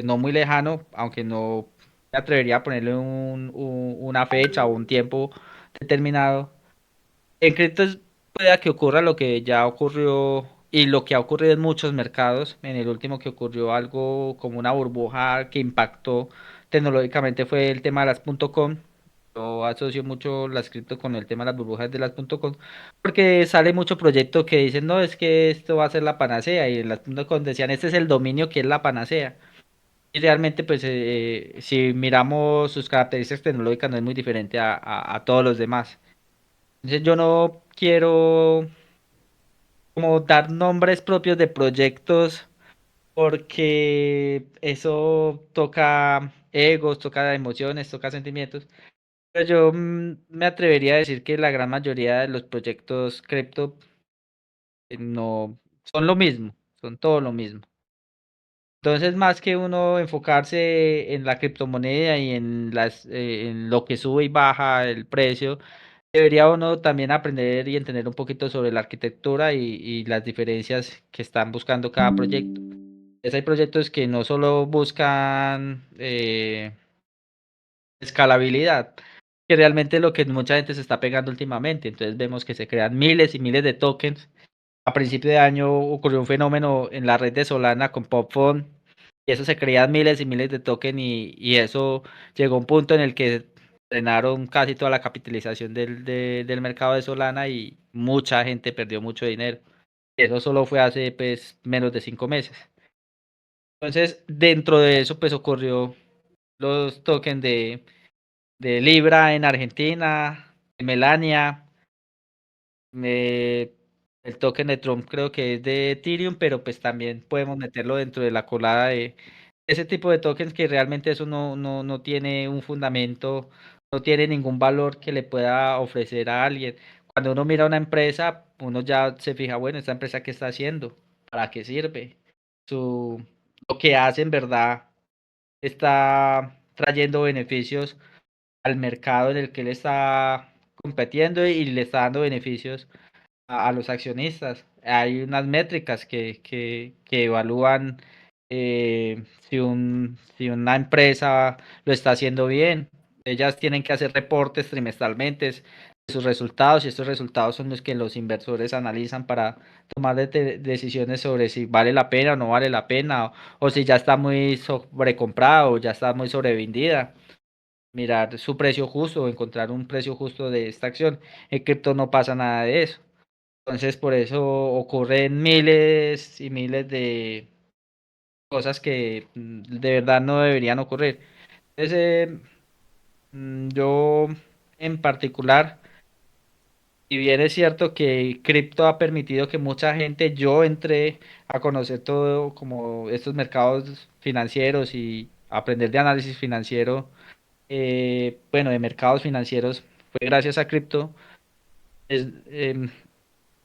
no muy lejano, aunque no me atrevería a ponerle una fecha o un tiempo determinado, en criptos pueda que ocurra lo que ya ocurrió y lo que ha ocurrido en muchos mercados. En el último que ocurrió algo como una burbuja que impactó tecnológicamente fue el tema de las .com. Yo asocio mucho las cripto con el tema de las burbujas de las .com porque sale mucho proyecto que dicen, no, es que esto va a ser la panacea y en las .com decían, este es el dominio que es la panacea. Y realmente, pues, si miramos sus características tecnológicas, no es muy diferente a todos los demás. Entonces, yo no quiero como dar nombres propios de proyectos porque eso toca egos, toca emociones, toca sentimientos. Pero yo me atrevería a decir que la gran mayoría de los proyectos cripto no son lo mismo, son todo lo mismo. Entonces, más que uno enfocarse en la criptomoneda y en lo que sube y baja el precio, debería uno también aprender y entender un poquito sobre la arquitectura y las diferencias que están buscando cada proyecto. Hay proyectos que no solo buscan escalabilidad, que realmente es lo que mucha gente se está pegando últimamente. Entonces vemos que se crean miles y miles de tokens a principio de año ocurrió un fenómeno en la red de Solana con PopFund y eso se creían miles y miles de tokens y eso llegó a un punto en el que frenaron casi toda la capitalización del mercado de Solana y mucha gente perdió mucho dinero. Eso solo fue hace pues menos de 5 meses. Entonces, dentro de eso pues ocurrió los tokens de Libra en Argentina, de Melania, el token de Trump creo que es de Ethereum, pero pues también podemos meterlo dentro de la colada de ese tipo de tokens que realmente eso no tiene un fundamento, no tiene ningún valor que le pueda ofrecer a alguien. Cuando uno mira una empresa, uno ya se fija, bueno, esta empresa qué está haciendo, para qué sirve, su, lo que hace en verdad está trayendo beneficios al mercado en el que él está compitiendo y le está dando beneficios a los accionistas. Hay unas métricas que evalúan si una empresa lo está haciendo bien. Ellas tienen que hacer reportes trimestralmente de sus resultados y estos resultados son los que los inversores analizan para tomar decisiones sobre si vale la pena o no vale la pena o si ya está muy sobrecomprada o ya está muy sobrevendida. Mirar su precio justo o encontrar un precio justo de esta acción. En cripto no pasa nada de eso. Entonces, por eso ocurren miles y miles de cosas que de verdad no deberían ocurrir. Entonces, yo en particular, si bien es cierto que cripto ha permitido que mucha gente, yo entré a conocer todo como estos mercados financieros y aprender de análisis financiero, bueno, de mercados financieros, fue gracias a cripto. Es,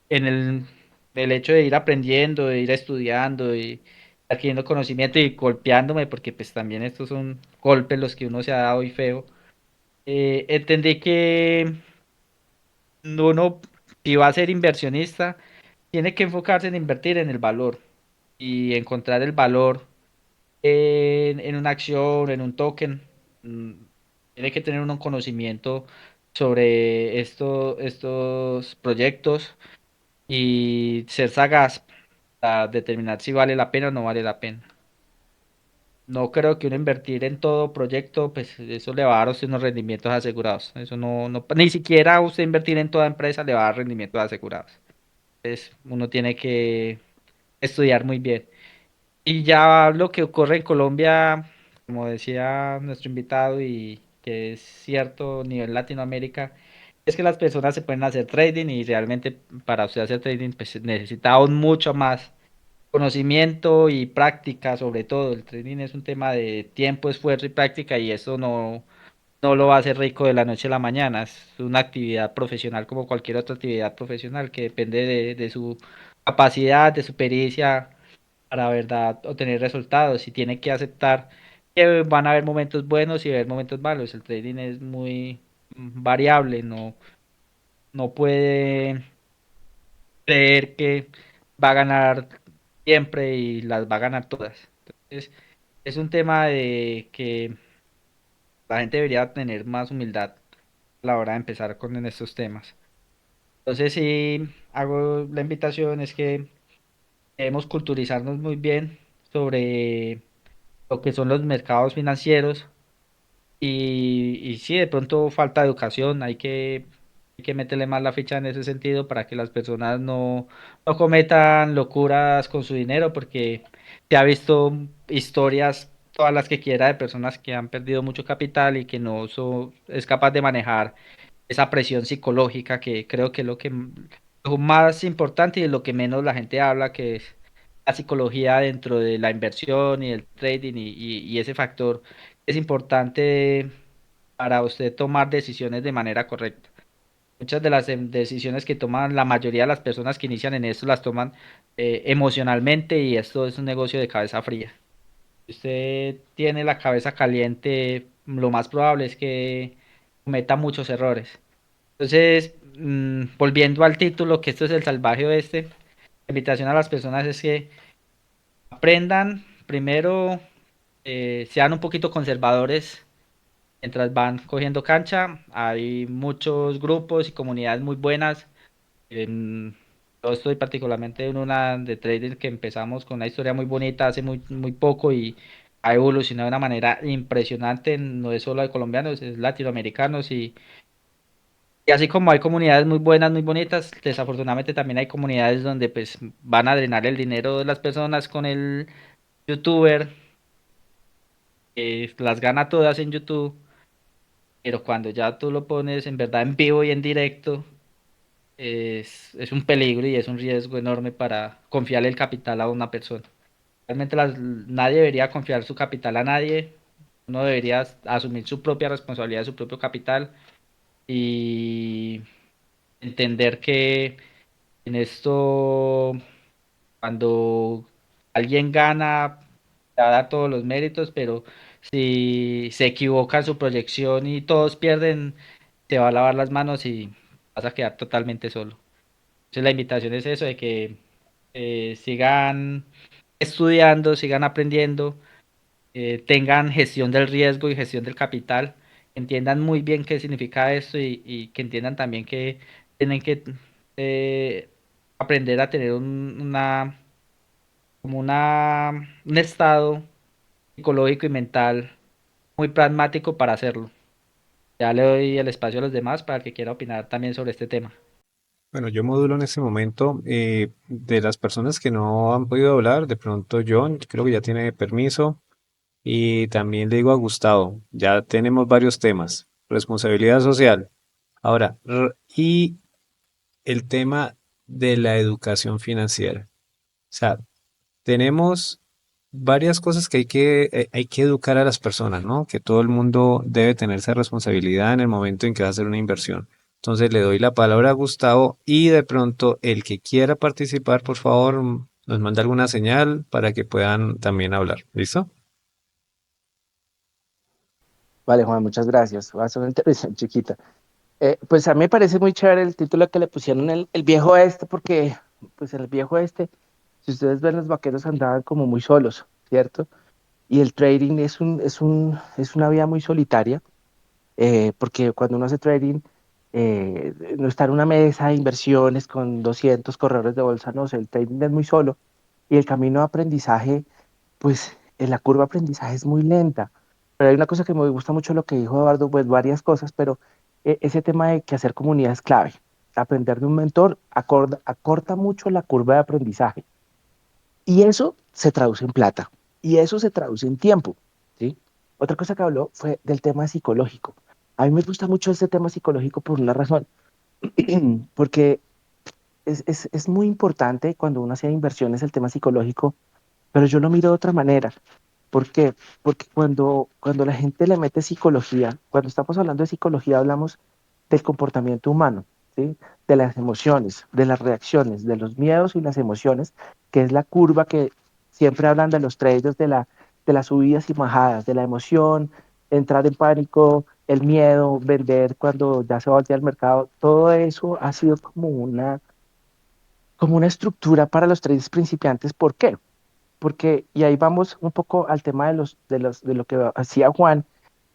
en el hecho de ir aprendiendo, de ir estudiando y adquiriendo conocimiento y golpeándome, porque pues también estos son golpes los que uno se ha dado y feo, entendí que uno, si va a ser inversionista, tiene que enfocarse en invertir en el valor y encontrar el valor en una acción, en un token. Mm, Tiene que tener un conocimiento sobre estos proyectos y ser sagaz para determinar si vale la pena o no vale la pena. No creo que uno invertir en todo proyecto, pues eso le va a dar a usted unos rendimientos asegurados. Eso ni siquiera usted invertir en toda empresa le va a dar rendimientos asegurados. Entonces, uno tiene que estudiar muy bien. Y ya lo que ocurre en Colombia, como decía nuestro invitado, y que es cierto a nivel Latinoamérica, es que las personas se pueden hacer trading y realmente para usted hacer trading pues necesita aún mucho más conocimiento y práctica sobre todo. El trading es un tema de tiempo, esfuerzo y práctica y eso no lo va a hacer rico de la noche a la mañana. Es una actividad profesional como cualquier otra actividad profesional que depende de su capacidad, de su pericia para verdad obtener resultados y tiene que aceptar que van a haber momentos buenos y haber momentos malos. El trading es muy variable, no puede creer que va a ganar siempre y las va a ganar todas. Entonces, es un tema de que la gente debería tener más humildad a la hora de empezar con estos temas. Entonces, sí, hago la invitación es que debemos culturizarnos muy bien sobre lo que son los mercados financieros y sí, de pronto falta educación, hay que meterle más la ficha en ese sentido para que las personas no cometan locuras con su dinero, porque se ha visto historias, todas las que quiera, de personas que han perdido mucho capital y que no es capaz de manejar esa presión psicológica que creo que es lo más importante y de lo que menos la gente habla, que es la psicología dentro de la inversión y el trading y ese factor es importante para usted tomar decisiones de manera correcta. Muchas de las decisiones que toman la mayoría de las personas que inician en esto las toman emocionalmente y esto es un negocio de cabeza fría. Si usted tiene la cabeza caliente, lo más probable es que cometa muchos errores. Entonces, volviendo al título, que esto es el salvaje oeste, la invitación a las personas es que aprendan primero, sean un poquito conservadores mientras van cogiendo cancha. Hay muchos grupos y comunidades muy buenas. Yo estoy particularmente en una de trading que empezamos con una historia muy bonita hace muy poco y ha evolucionado de una manera impresionante. No es solo de colombianos, es latinoamericanos y así como hay comunidades muy buenas, muy bonitas, desafortunadamente también hay comunidades donde pues van a drenar el dinero de las personas con el youtuber, que las gana todas en YouTube, pero cuando ya tú lo pones en verdad en vivo y en directo, es un peligro y es un riesgo enorme para confiarle el capital a una persona. Realmente nadie debería confiar su capital a nadie, uno debería asumir su propia responsabilidad de su propio capital y entender que en esto, cuando alguien gana, te va a dar todos los méritos, pero si se equivoca en su proyección y todos pierden, te va a lavar las manos y vas a quedar totalmente solo. Entonces la invitación es eso, de que sigan estudiando, sigan aprendiendo, tengan gestión del riesgo y gestión del capital, entiendan muy bien qué significa esto y que entiendan también que tienen que eh, aprender a tener un estado psicológico y mental muy pragmático para hacerlo. Ya le doy el espacio a los demás para que quiera opinar también sobre este tema. Bueno, yo modulo en este momento de las personas que no han podido hablar, de pronto John, creo que ya tiene permiso, y también le digo a Gustavo, ya tenemos varios temas, responsabilidad social. Ahora, y el tema de la educación financiera. O sea, tenemos varias cosas que hay que educar a las personas, ¿no? Que todo el mundo debe tener esa responsabilidad en el momento en que va a hacer una inversión. Entonces le doy la palabra a Gustavo y de pronto el que quiera participar, por favor, nos manda alguna señal para que puedan también hablar. ¿Listo? Vale, Juan, muchas gracias. Va a ser una intervención chiquita. Pues a mí me parece muy chévere el título que le pusieron el viejo este, porque pues en el viejo este, si ustedes ven, los vaqueros andaban como muy solos, ¿cierto? Y el trading es una vía muy solitaria, porque cuando uno hace trading, no está en una mesa de inversiones con 200 corredores de bolsa, no, o sea, el trading es muy solo y el camino de aprendizaje, pues en la curva de aprendizaje es muy lenta. Pero hay una cosa que me gusta mucho lo que dijo Eduardo, pues varias cosas, pero ese tema de que hacer comunidad es clave. Aprender de un mentor acorta mucho la curva de aprendizaje. Y eso se traduce en plata. Y eso se traduce en tiempo. ¿Sí? Otra cosa que habló fue del tema psicológico. A mí me gusta mucho ese tema psicológico por una razón. Porque es muy importante cuando uno hace inversiones el tema psicológico, pero yo lo miro de otra manera. ¿Por qué? Porque cuando la gente le mete psicología, cuando estamos hablando de psicología, hablamos del comportamiento humano, ¿sí? De las emociones, de las reacciones, de los miedos y las emociones, que es la curva que siempre hablan de los traders de las subidas y bajadas, de la emoción, entrar en pánico, el miedo, vender cuando ya se voltea al mercado. Todo eso ha sido como una estructura para los traders principiantes. ¿Por qué? Porque, y ahí vamos un poco al tema de lo que hacía Juan,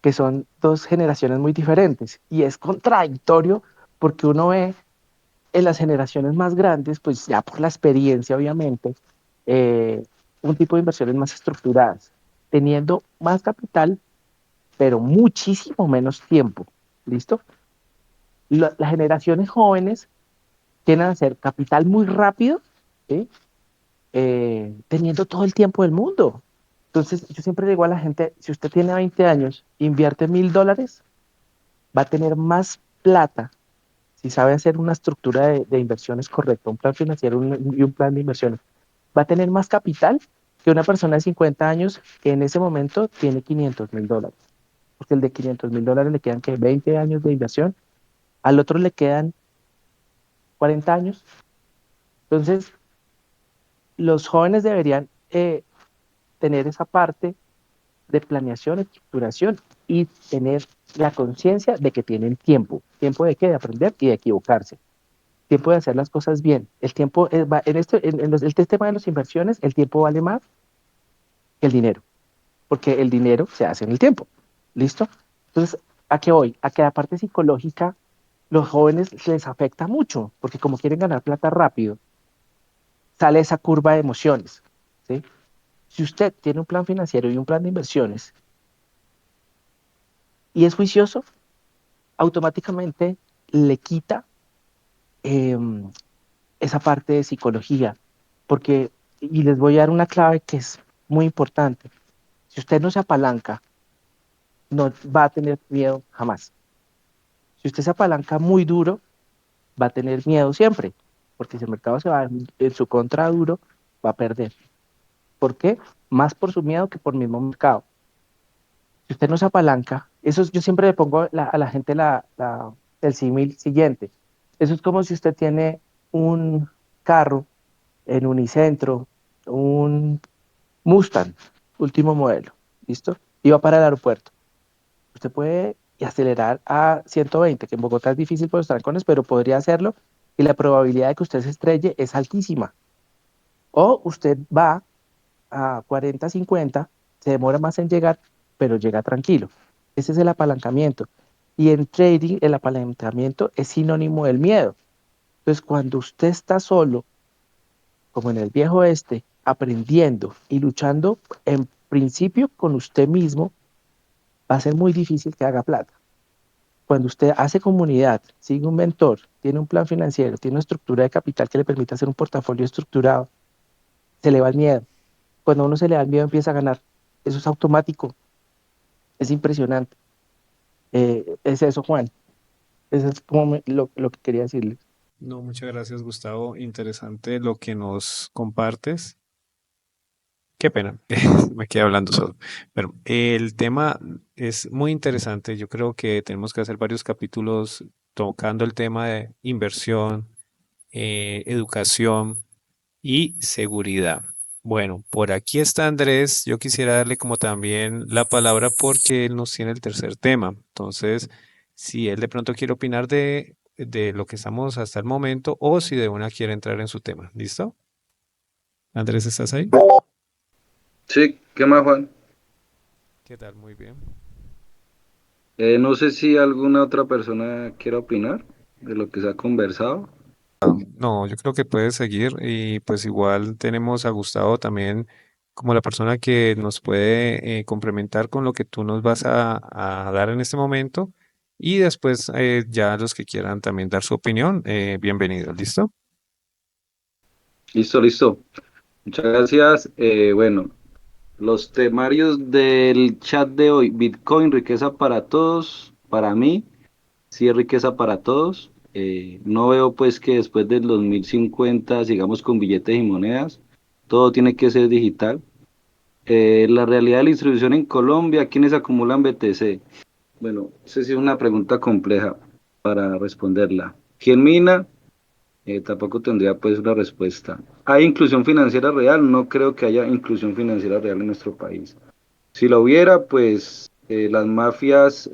que son dos generaciones muy diferentes. Y es contradictorio porque uno ve en las generaciones más grandes, pues ya por la experiencia, obviamente, eh, un tipo de inversiones más estructuradas, teniendo más capital, pero muchísimo menos tiempo. ¿Listo? Las generaciones jóvenes tienden a hacer capital muy rápido, ¿sí? Teniendo todo el tiempo del mundo. Entonces, yo siempre digo a la gente, si usted tiene 20 años, invierte $1,000, va a tener más plata si sabe hacer una estructura de inversiones correcta, un plan financiero y un plan de inversiones. Va a tener más capital que una persona de 50 años que en ese momento tiene $500,000. Porque el de $500,000 le quedan que 20 años de inversión, al otro le quedan 40 años. Entonces, los jóvenes deberían tener esa parte de planeación, estructuración y tener la conciencia de que tienen tiempo. ¿Tiempo de qué? De aprender y de equivocarse. Tiempo de hacer las cosas bien. El tiempo, el tema de las inversiones, el tiempo vale más que el dinero, porque el dinero se hace en el tiempo. ¿Listo? Entonces, ¿a qué voy? A que la parte psicológica, los jóvenes les afecta mucho, porque como quieren ganar plata rápido, sale esa curva de emociones, ¿sí? Si usted tiene un plan financiero y un plan de inversiones y es juicioso, automáticamente le quita em, esa parte de psicología, porque, y les voy a dar una clave que es muy importante, si usted no se apalanca, no va a tener miedo jamás. Si usted se apalanca muy duro, va a tener miedo siempre, porque si el mercado se va en su contra duro, va a perder. ¿Por qué? Más por su miedo que por el mismo mercado. Si usted no se apalanca, yo siempre le pongo a la gente el símil siguiente. Eso es como si usted tiene un carro en Unicentro, un Mustang, último modelo, ¿listo? Y va para el aeropuerto. Usted puede acelerar a 120, que en Bogotá es difícil por los trancones, pero podría hacerlo y la probabilidad de que usted se estrelle es altísima. O usted va a 40, 50, se demora más en llegar, pero llega tranquilo. Ese es el apalancamiento. Y en trading, el apalancamiento es sinónimo del miedo. Entonces, cuando usted está solo, como en el viejo este, aprendiendo y luchando en principio con usted mismo, va a ser muy difícil que haga plata. Cuando usted hace comunidad, sigue un mentor, tiene un plan financiero, tiene una estructura de capital que le permite hacer un portafolio estructurado, se le va el miedo. Cuando a uno se le da el miedo, empieza a ganar. Eso es automático, es impresionante. Es eso, Juan. Eso es como lo que quería decirle. No, muchas gracias, Gustavo. Interesante lo que nos compartes. Qué pena, me quedé hablando solo. Pero el tema es muy interesante. Yo creo que tenemos que hacer varios capítulos tocando el tema de inversión, educación y seguridad. Bueno, por aquí está Andrés. Yo quisiera darle como también la palabra porque él nos tiene el tercer tema. Entonces, si él de pronto quiere opinar de lo que estamos hasta el momento o si de una quiere entrar en su tema. ¿Listo? Andrés, ¿estás ahí? Sí, ¿qué más, Juan? ¿Qué tal? Muy bien. No sé si alguna otra persona quiera opinar de lo que se ha conversado. No, yo creo que puedes seguir y pues igual tenemos a Gustavo también como la persona que nos puede complementar con lo que tú nos vas a dar en este momento y después ya los que quieran también dar su opinión, bienvenidos, ¿listo? Listo, listo. Muchas gracias. Bueno, los temarios del chat de hoy. Bitcoin, riqueza para todos. Para mí, sí es riqueza para todos. No veo pues que después del 2050 sigamos con billetes y monedas. Todo tiene que ser digital. La realidad de la distribución en Colombia, ¿quiénes acumulan BTC? Bueno, esa sí es una pregunta compleja para responderla. ¿Quién mina? Tampoco tendría pues una respuesta. ¿Hay inclusión financiera real? No creo que haya inclusión financiera real en nuestro país. Si lo hubiera, pues las mafias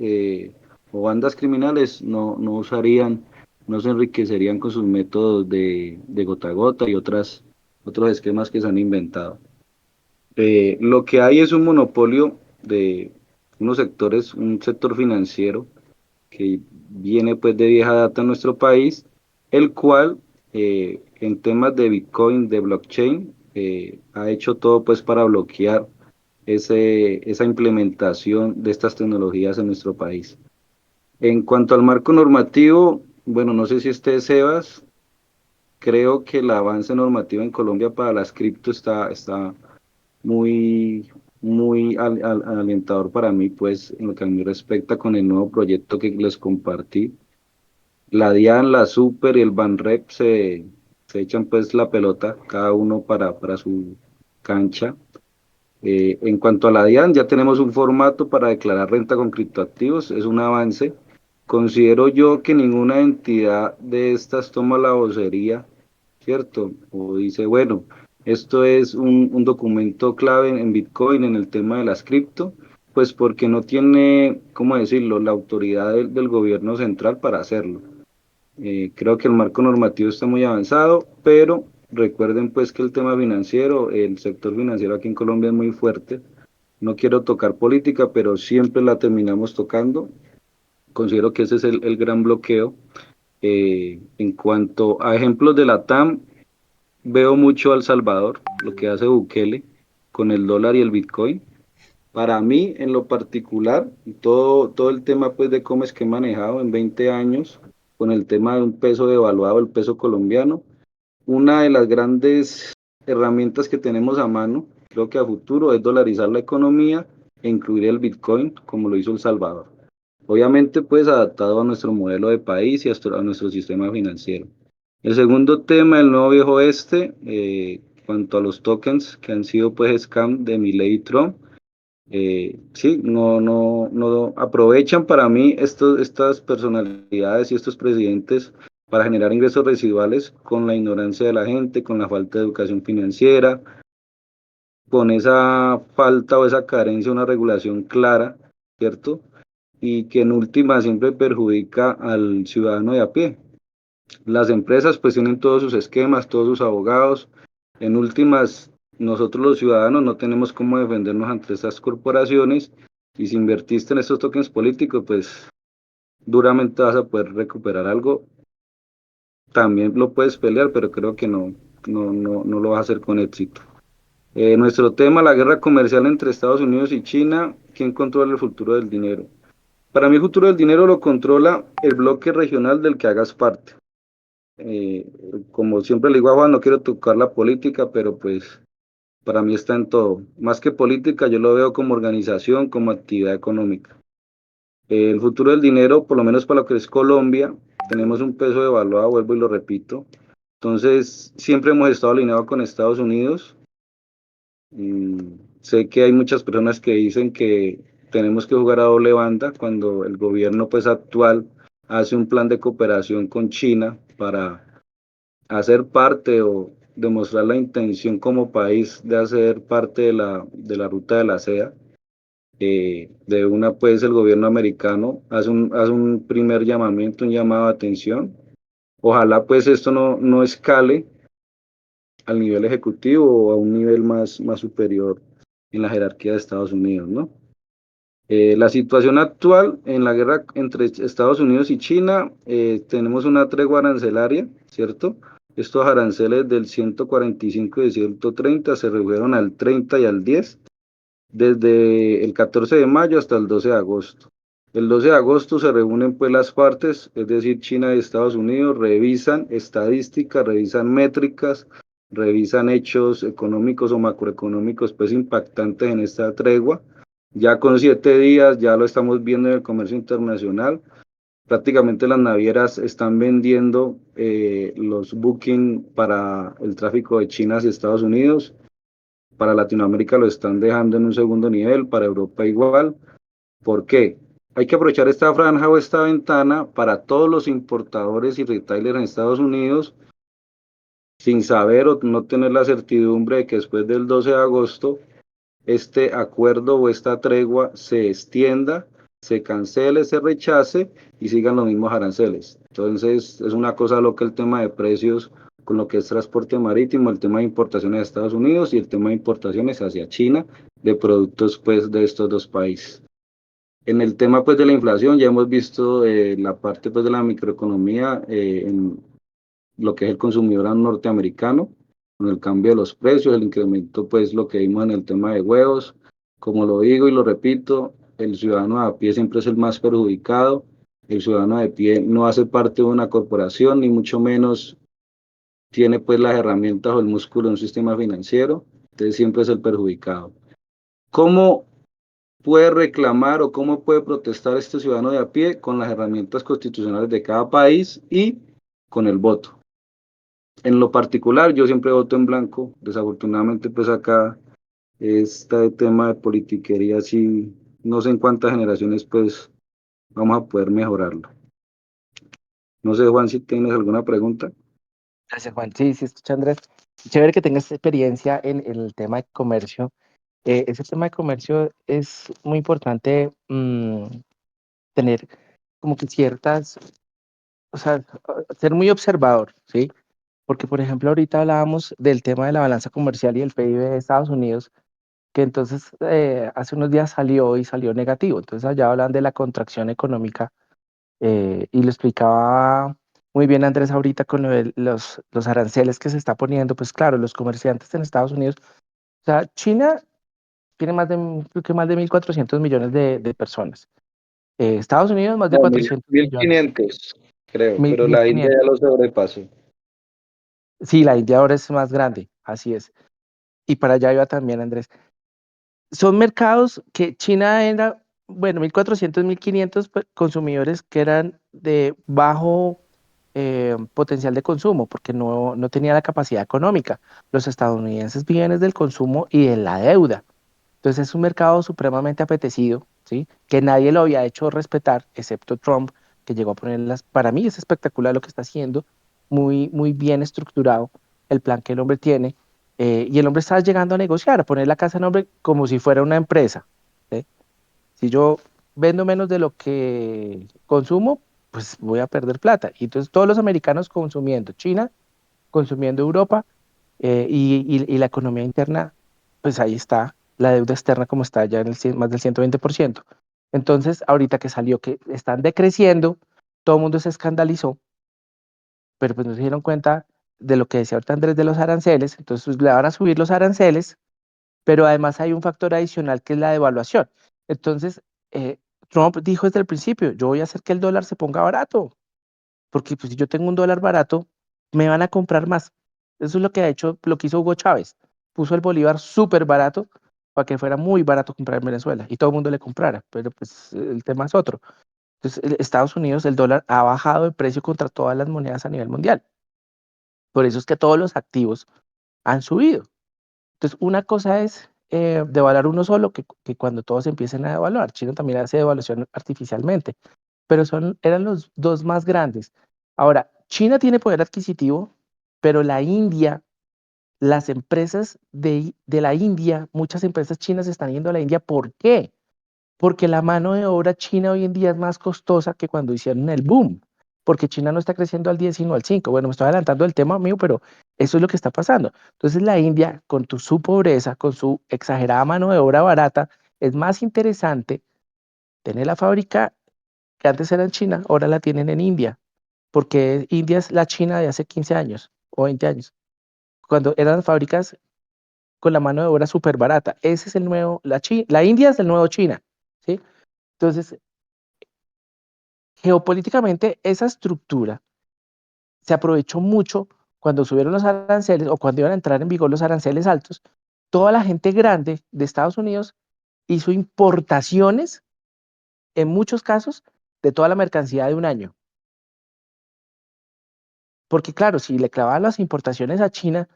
o bandas criminales no usarían, no se enriquecerían con sus métodos de gota a gota y otros esquemas que se han inventado. Lo que hay es un monopolio de unos sectores, un sector financiero que viene pues de vieja data en nuestro país, el cual en temas de Bitcoin, de blockchain, ha hecho todo pues para bloquear esa implementación de estas tecnologías en nuestro país. En cuanto al marco normativo, bueno, no sé si esté Sebas, creo que el avance normativo en Colombia para las cripto está muy, muy alentador para mí, pues en lo que a mí respecta con el nuevo proyecto que les compartí. La DIAN, la Super y el Banrep se echan pues la pelota, cada uno para su cancha. En cuanto a la DIAN, ya tenemos un formato para declarar renta con criptoactivos, es un avance. Considero yo que ninguna entidad de estas toma la vocería, ¿cierto? O dice, bueno, esto es un documento clave en Bitcoin, en el tema de las cripto, pues porque no tiene, ¿cómo decirlo?, la autoridad del gobierno central para hacerlo. Creo que el marco normativo está muy avanzado, pero recuerden pues que el tema financiero, el sector financiero aquí en Colombia es muy fuerte. No quiero tocar política, pero siempre la terminamos tocando. Considero que ese es el gran bloqueo. En cuanto a ejemplos de la TAM, veo mucho a El Salvador, lo que hace Bukele con el dólar y el Bitcoin. Para mí, en lo particular, todo el tema pues de cómo es que he manejado en 20 años con el tema de un peso devaluado, el peso colombiano, una de las grandes herramientas que tenemos a mano, creo que a futuro, es dolarizar la economía e incluir el Bitcoin como lo hizo El Salvador. Obviamente, pues adaptado a nuestro modelo de país y a nuestro sistema financiero. El segundo tema, el nuevo viejo este, cuanto a los tokens que han sido pues scam de Milei y Trump, sí, no aprovechan para mí estas personalidades y estos presidentes para generar ingresos residuales con la ignorancia de la gente, con la falta de educación financiera, con esa falta o esa carencia de una regulación clara, ¿cierto? Y que en última siempre perjudica al ciudadano de a pie. Las empresas pues tienen todos sus esquemas, todos sus abogados. En últimas, nosotros los ciudadanos no tenemos cómo defendernos ante estas corporaciones y si invertiste en estos tokens políticos, pues duramente vas a poder recuperar algo. También lo puedes pelear, pero creo que no lo vas a hacer con éxito. Nuestro tema, la guerra comercial entre Estados Unidos y China, ¿quién controla el futuro del dinero? Para mí el futuro del dinero lo controla el bloque regional del que hagas parte. Eh, Como siempre le digo a Juan, no quiero tocar la política, pero pues para mí está en todo. Más que política, yo lo veo como organización, como actividad económica. El futuro del dinero, por lo menos para lo que es Colombia, tenemos un peso devaluado, vuelvo y lo repito. Entonces, siempre hemos estado alineados con Estados Unidos. Sé que hay muchas personas que dicen que tenemos que jugar a doble banda cuando el gobierno pues actual hace un plan de cooperación con China para hacer parte o demostrar la intención como país de hacer parte de la ruta de la seda. De una, pues el gobierno americano hace un primer llamamiento, un llamado de atención. Ojalá pues esto no escale al nivel ejecutivo o a un nivel más superior en la jerarquía de Estados Unidos, ¿no? La situación actual en la guerra entre Estados Unidos y China, tenemos una tregua arancelaria, ¿cierto? Estos aranceles del 145 y 130 se redujeron al 30 y al 10 desde el 14 de mayo hasta el 12 de agosto. El 12 de agosto se reúnen pues las partes, es decir, China y Estados Unidos, revisan estadísticas, revisan métricas, revisan hechos económicos o macroeconómicos pues impactantes en esta tregua. Ya con 7 días, ya lo estamos viendo en el comercio internacional, prácticamente las navieras están vendiendo los booking para el tráfico de China hacia Estados Unidos. Para Latinoamérica lo están dejando en un segundo nivel, para Europa igual. ¿Por qué? Hay que aprovechar esta franja o esta ventana para todos los importadores y retailers en Estados Unidos, sin saber o no tener la certidumbre de que después del 12 de agosto este acuerdo o esta tregua se extienda, se cancele, se rechace y sigan los mismos aranceles. Entonces es una cosa loca el tema de precios con lo que es transporte marítimo, el tema de importaciones de Estados Unidos y el tema de importaciones hacia China de productos pues de estos dos países. En el tema pues de la inflación ya hemos visto la parte pues de la microeconomía en lo que es el consumidor norteamericano, con el cambio de los precios, el incremento, pues lo que vimos en el tema de huevos. Como lo digo y lo repito, el ciudadano a pie siempre es el más perjudicado. El ciudadano de pie no hace parte de una corporación, ni mucho menos tiene pues las herramientas o el músculo de un sistema financiero, entonces siempre es el perjudicado. ¿Cómo puede reclamar o cómo puede protestar este ciudadano de a pie? Con las herramientas constitucionales de cada país y con el voto. En lo particular, yo siempre voto en blanco. Desafortunadamente, pues acá este tema de politiquería, sí, no sé en cuántas generaciones, pues vamos a poder mejorarlo. No sé, Juan, si tienes alguna pregunta. Gracias, Juan. Sí, sí, escucha, Andrés. Chévere que tengas experiencia en el tema de comercio. Ese tema de comercio es muy importante tener como que ciertas, o sea, ser muy observador, ¿sí? Porque, por ejemplo, ahorita hablábamos del tema de la balanza comercial y el PIB de Estados Unidos, que entonces hace unos días salió y salió negativo. Entonces allá hablan de la contracción económica y lo explicaba muy bien Andrés ahorita con lo de los aranceles que se está poniendo, pues claro, los comerciantes en Estados Unidos, o sea, China tiene creo que más de 1.400 millones de personas. Estados Unidos más de No, 400 millones, 1500, creo, pero la India 1.500. ya lo sobrepasó. Sí, la India ahora es más grande, así es. Y para allá iba también Andrés. Son mercados que China era, bueno, 1.400, 1.500 consumidores que eran de bajo potencial de consumo, porque no tenía la capacidad económica. Los estadounidenses viven desde el consumo y de la deuda. Entonces es un mercado supremamente apetecido, ¿sí? Que nadie lo había hecho respetar, excepto Trump, que llegó a ponerlas. Para mí es espectacular lo que está haciendo, muy bien estructurado el plan que el hombre tiene. Y el hombre está llegando a negociar, a poner la casa en nombre como si fuera una empresa. ¿Sí? Si yo vendo menos de lo que consumo, pues voy a perder plata. Y entonces todos los americanos consumiendo, China consumiendo Europa, y la economía interna, pues ahí está, la deuda externa como está ya en más del 120%. Entonces, ahorita que salió que están decreciendo, todo el mundo se escandalizó, pero pues no se dieron cuenta de lo que decía ahorita Andrés de los aranceles, entonces pues, le van a subir los aranceles, pero además hay un factor adicional que es la devaluación. Entonces, Trump dijo desde el principio, yo voy a hacer que el dólar se ponga barato, porque pues, si yo tengo un dólar barato, me van a comprar más. Eso es lo que ha hecho, lo que hizo Hugo Chávez. Puso el bolívar súper barato para que fuera muy barato comprar en Venezuela y todo el mundo le comprara, pero pues el tema es otro. Entonces, Estados Unidos, el dólar ha bajado de precio contra todas las monedas a nivel mundial. Por eso es que todos los activos han subido. Entonces, una cosa es devaluar uno solo, que cuando todos empiecen a devaluar. China también hace devaluación artificialmente, pero eran los dos más grandes. Ahora, China tiene poder adquisitivo, pero la India, las empresas de la India, muchas empresas chinas están yendo a la India. ¿Por qué? Porque la mano de obra china hoy en día es más costosa que cuando hicieron el boom, porque China no está creciendo al 10, sino al 5. Bueno, me estoy adelantando del tema mío, pero eso es lo que está pasando. Entonces la India, con su pobreza, con su exagerada mano de obra barata, es más interesante tener la fábrica que antes era en China, ahora la tienen en India, porque India es la China de hace 15 años o 20 años, cuando eran fábricas con la mano de obra súper barata. Ese es el nuevo, la India es el nuevo China, ¿sí? Entonces, geopolíticamente, esa estructura se aprovechó mucho cuando subieron los aranceles o cuando iban a entrar en vigor los aranceles altos. Toda la gente grande de Estados Unidos hizo importaciones, en muchos casos, de toda la mercancía de un año. Porque claro, si le clavaban las importaciones a China,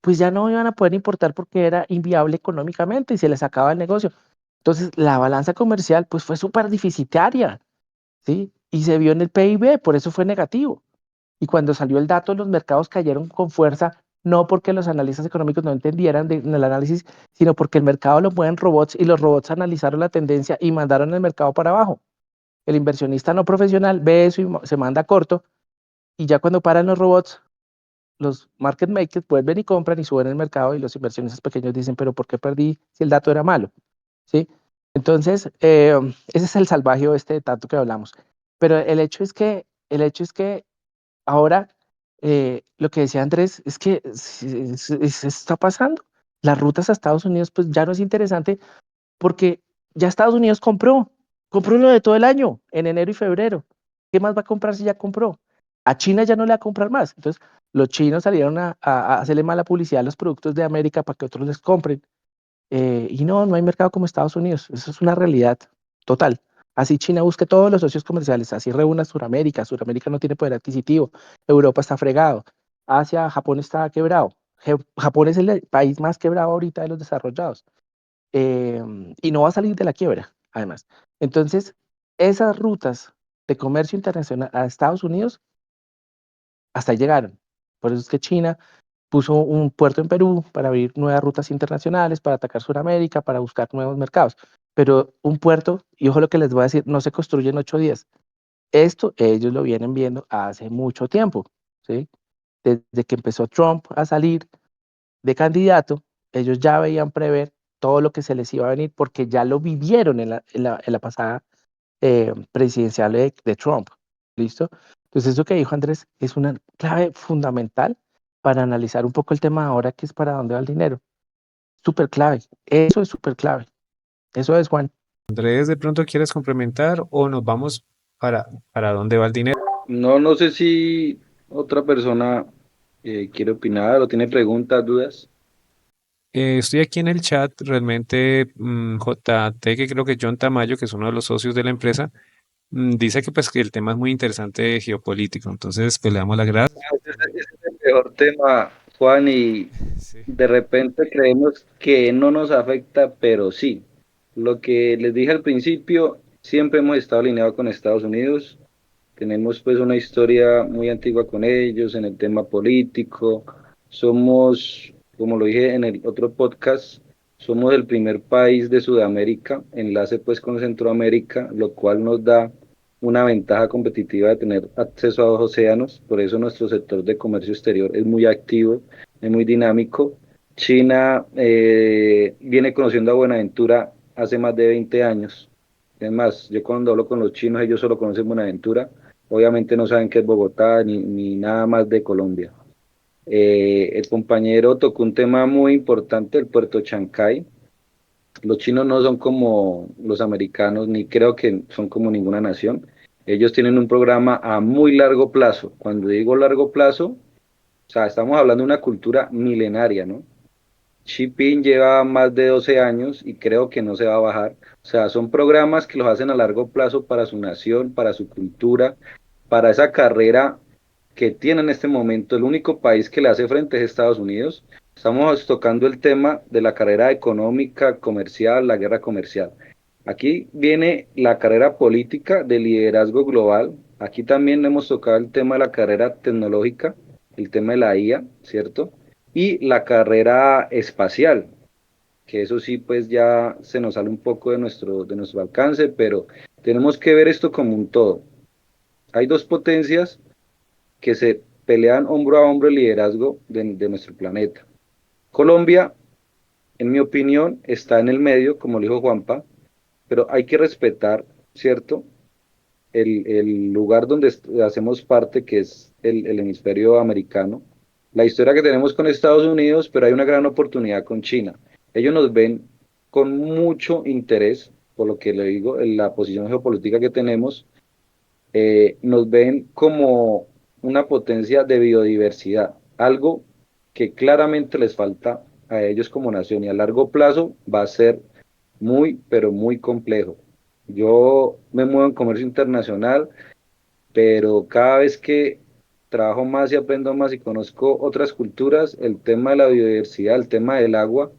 pues ya no iban a poder importar porque era inviable económicamente y se les acaba el negocio. Entonces, la balanza comercial pues fue súper deficitaria, ¿sí? Y se vio en el PIB, por eso fue negativo. Y cuando salió el dato, los mercados cayeron con fuerza, no porque los analistas económicos no entendieran en el análisis, sino porque el mercado lo mueven robots y los robots analizaron la tendencia y mandaron el mercado para abajo. El inversionista no profesional ve eso y se manda corto, y ya cuando paran los robots, los market makers vuelven y compran y suben el mercado y los inversionistas pequeños dicen, pero ¿por qué perdí si el dato era malo? ¿Sí? Entonces, ese es el salvajeo este de tanto que hablamos. Pero el hecho es que ahora, lo que decía Andrés es que está pasando. Las rutas a Estados Unidos pues ya no es interesante porque ya Estados Unidos compró lo de todo el año, en enero y febrero. ¿Qué más va a comprar si ya compró? A China ya no le va a comprar más. Entonces, los chinos salieron a hacerle mala publicidad a los productos de América para que otros les compren. Y no hay mercado como Estados Unidos. Eso es una realidad total. Así China busque todos los socios comerciales, así reúna Sudamérica. Sudamérica no tiene poder adquisitivo. Europa está fregado. Asia, Japón está quebrado. Japón es el país más quebrado ahorita de los desarrollados. Y no va a salir de la quiebra, además. Entonces, esas rutas de comercio internacional a Estados Unidos hasta ahí llegaron. Por eso es que China puso un puerto en Perú para abrir nuevas rutas internacionales, para atacar Sudamérica, para buscar nuevos mercados. Pero un puerto, y ojo lo que les voy a decir, no se construye en 8 días. Esto ellos lo vienen viendo hace mucho tiempo, ¿sí? Desde que empezó Trump a salir de candidato, ellos ya veían prever todo lo que se les iba a venir porque ya lo vivieron en la pasada presidencial de Trump. ¿Listo? Entonces, eso que dijo Andrés es una clave fundamental para analizar un poco el tema ahora, que es para dónde va el dinero. Súper clave. Eso es súper clave. Eso es, Juan. Andrés, ¿de pronto quieres complementar o nos vamos para dónde va el dinero? No, no sé si otra persona quiere opinar o tiene preguntas, dudas. Estoy aquí en el chat, realmente JT, que creo que John Tamayo, que es uno de los socios de la empresa, dice que pues que el tema es muy interesante geopolítico, entonces pues le damos las gracias. Ese es el peor tema, Juan, y Sí. de repente creemos que no nos afecta, pero sí. Lo que les dije al principio, siempre hemos estado alineados con Estados Unidos. Tenemos pues una historia muy antigua con ellos en el tema político. Somos, como lo dije en el otro podcast, somos el primer país de Sudamérica, enlace pues con Centroamérica, lo cual nos da una ventaja competitiva de tener acceso a dos océanos. Por eso nuestro sector de comercio exterior es muy activo, es muy dinámico. China viene conociendo a Buenaventura hace más de 20 años. Es más, yo cuando hablo con los chinos, ellos solo conocen Buenaventura. Obviamente no saben qué es Bogotá ni nada más de Colombia. El compañero tocó un tema muy importante, el puerto Chancay. Los chinos no son como los americanos, ni creo que son como ninguna nación. Ellos tienen un programa a muy largo plazo. Cuando digo largo plazo, o sea, estamos hablando de una cultura milenaria, ¿no? Xi Jinping lleva más de 12 años y creo que no se va a bajar. O sea, son programas que los hacen a largo plazo para su nación, para su cultura, para esa carrera que tiene en este momento. El único país que le hace frente es Estados Unidos. Estamos tocando el tema de la carrera económica, comercial, la guerra comercial. Aquí viene la carrera política de liderazgo global. Aquí también hemos tocado el tema de la carrera tecnológica, el tema de la IA, ¿cierto? Y la carrera espacial, que eso sí, pues ya se nos sale un poco de nuestro alcance, pero tenemos que ver esto como un todo. Hay dos potencias que se pelean hombro a hombro el liderazgo de nuestro planeta. Colombia, en mi opinión, está en el medio, como lo dijo Juanpa, pero hay que respetar, ¿cierto? El lugar donde hacemos parte, que es el hemisferio americano, la historia que tenemos con Estados Unidos, pero hay una gran oportunidad con China. Ellos nos ven con mucho interés, por lo que le digo, en la posición geopolítica que tenemos, nos ven como una potencia de biodiversidad, algo que claramente les falta a ellos como nación y a largo plazo va a ser muy, pero muy complejo. Yo me muevo en comercio internacional, pero cada vez que trabajo más y aprendo más y conozco otras culturas, el tema de la biodiversidad, el tema del agua,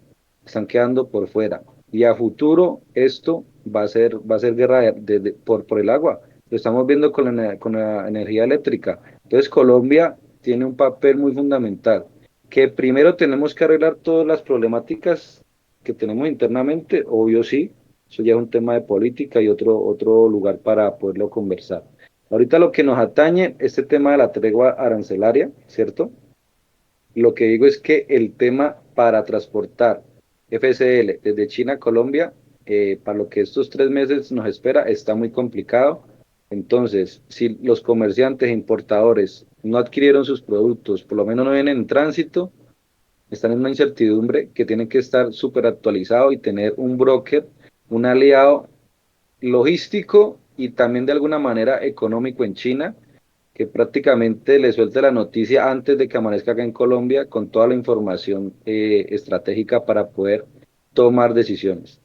están quedando por fuera. Y a futuro esto va a ser guerra por el agua. Lo estamos viendo con la energía eléctrica. Entonces Colombia tiene un papel muy fundamental, que primero tenemos que arreglar todas las problemáticas que tenemos internamente, obvio sí, eso ya es un tema de política y otro lugar para poderlo conversar. Ahorita lo que nos atañe, este tema de la tregua arancelaria, ¿cierto? Lo que digo es que el tema para transportar FCL desde China a Colombia, para lo que estos 3 meses nos espera, está muy complicado. Entonces, si los comerciantes e importadores no adquirieron sus productos, por lo menos no vienen en tránsito, están en una incertidumbre que tienen que estar súper actualizado y tener un broker, un aliado logístico y también de alguna manera económico en China, que prácticamente le suelte la noticia antes de que amanezca acá en Colombia con toda la información estratégica para poder tomar decisiones.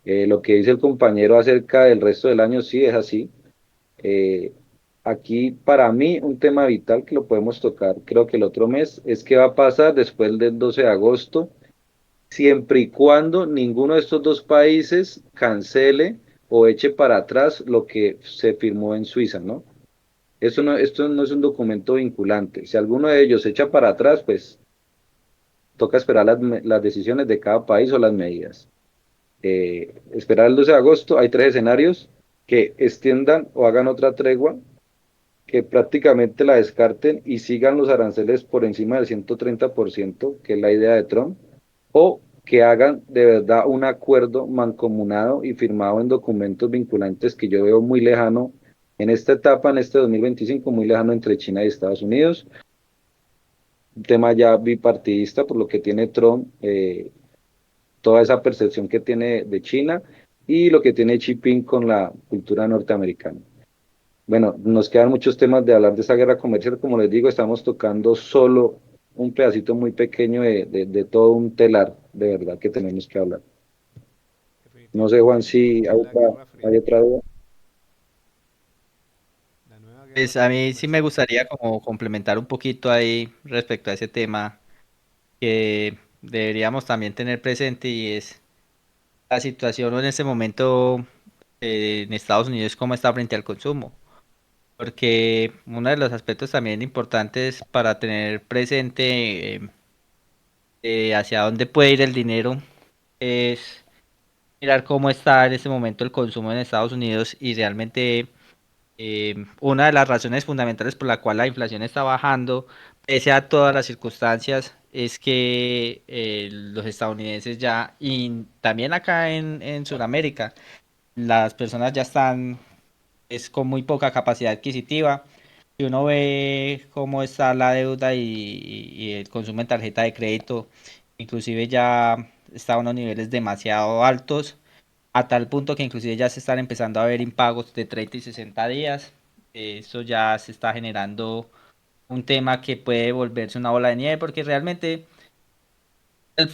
Lo que dice el compañero acerca del resto del año, sí es así. Eh, Aquí para mí un tema vital que lo podemos tocar, creo que el otro mes, es qué va a pasar después del 12 de agosto siempre y cuando ninguno de estos dos países cancele o eche para atrás lo que se firmó en Suiza, ¿no? Esto no es un documento vinculante. Si alguno de ellos echa para atrás, pues toca esperar las decisiones de cada país o las medidas. Esperar el 12 de agosto, hay tres escenarios que extiendan o hagan otra tregua, que prácticamente la descarten y sigan los aranceles por encima del 130%, que es la idea de Trump, o que hagan de verdad un acuerdo mancomunado y firmado en documentos vinculantes que yo veo muy lejano En esta etapa, en este 2025, muy lejano entre China y Estados Unidos, un tema ya bipartidista, por lo que tiene Trump, toda esa percepción que tiene de China y lo que tiene Xi Jinping con la cultura norteamericana. Bueno, nos quedan muchos temas de hablar de esa guerra comercial, como les digo, estamos tocando solo un pedacito muy pequeño de todo un telar, de verdad, que tenemos que hablar. No sé, Juan, Definitivamente, si es la Guerra Fría, hay otra duda. la nueva Guerra Pues a Fría mí sí me comercial. gustaría como complementar un poquito ahí respecto a ese tema que deberíamos también tener presente y es la situación en este momento en Estados Unidos, cómo está frente al consumo. Porque uno de los aspectos también importantes para tener presente hacia dónde puede ir el dinero es mirar cómo está en este momento el consumo en Estados Unidos y realmente una de las razones fundamentales por la cual la inflación está bajando, pese a todas las circunstancias, es que los estadounidenses ya, y también acá en Sudamérica, las personas ya están es con muy poca capacidad adquisitiva. Si uno ve cómo está la deuda y el consumo en tarjeta de crédito, inclusive ya está a unos niveles demasiado altos, a tal punto que inclusive ya se están empezando a ver impagos de 30 y 60 días. Eso ya se está generando un tema que puede volverse una bola de nieve porque realmente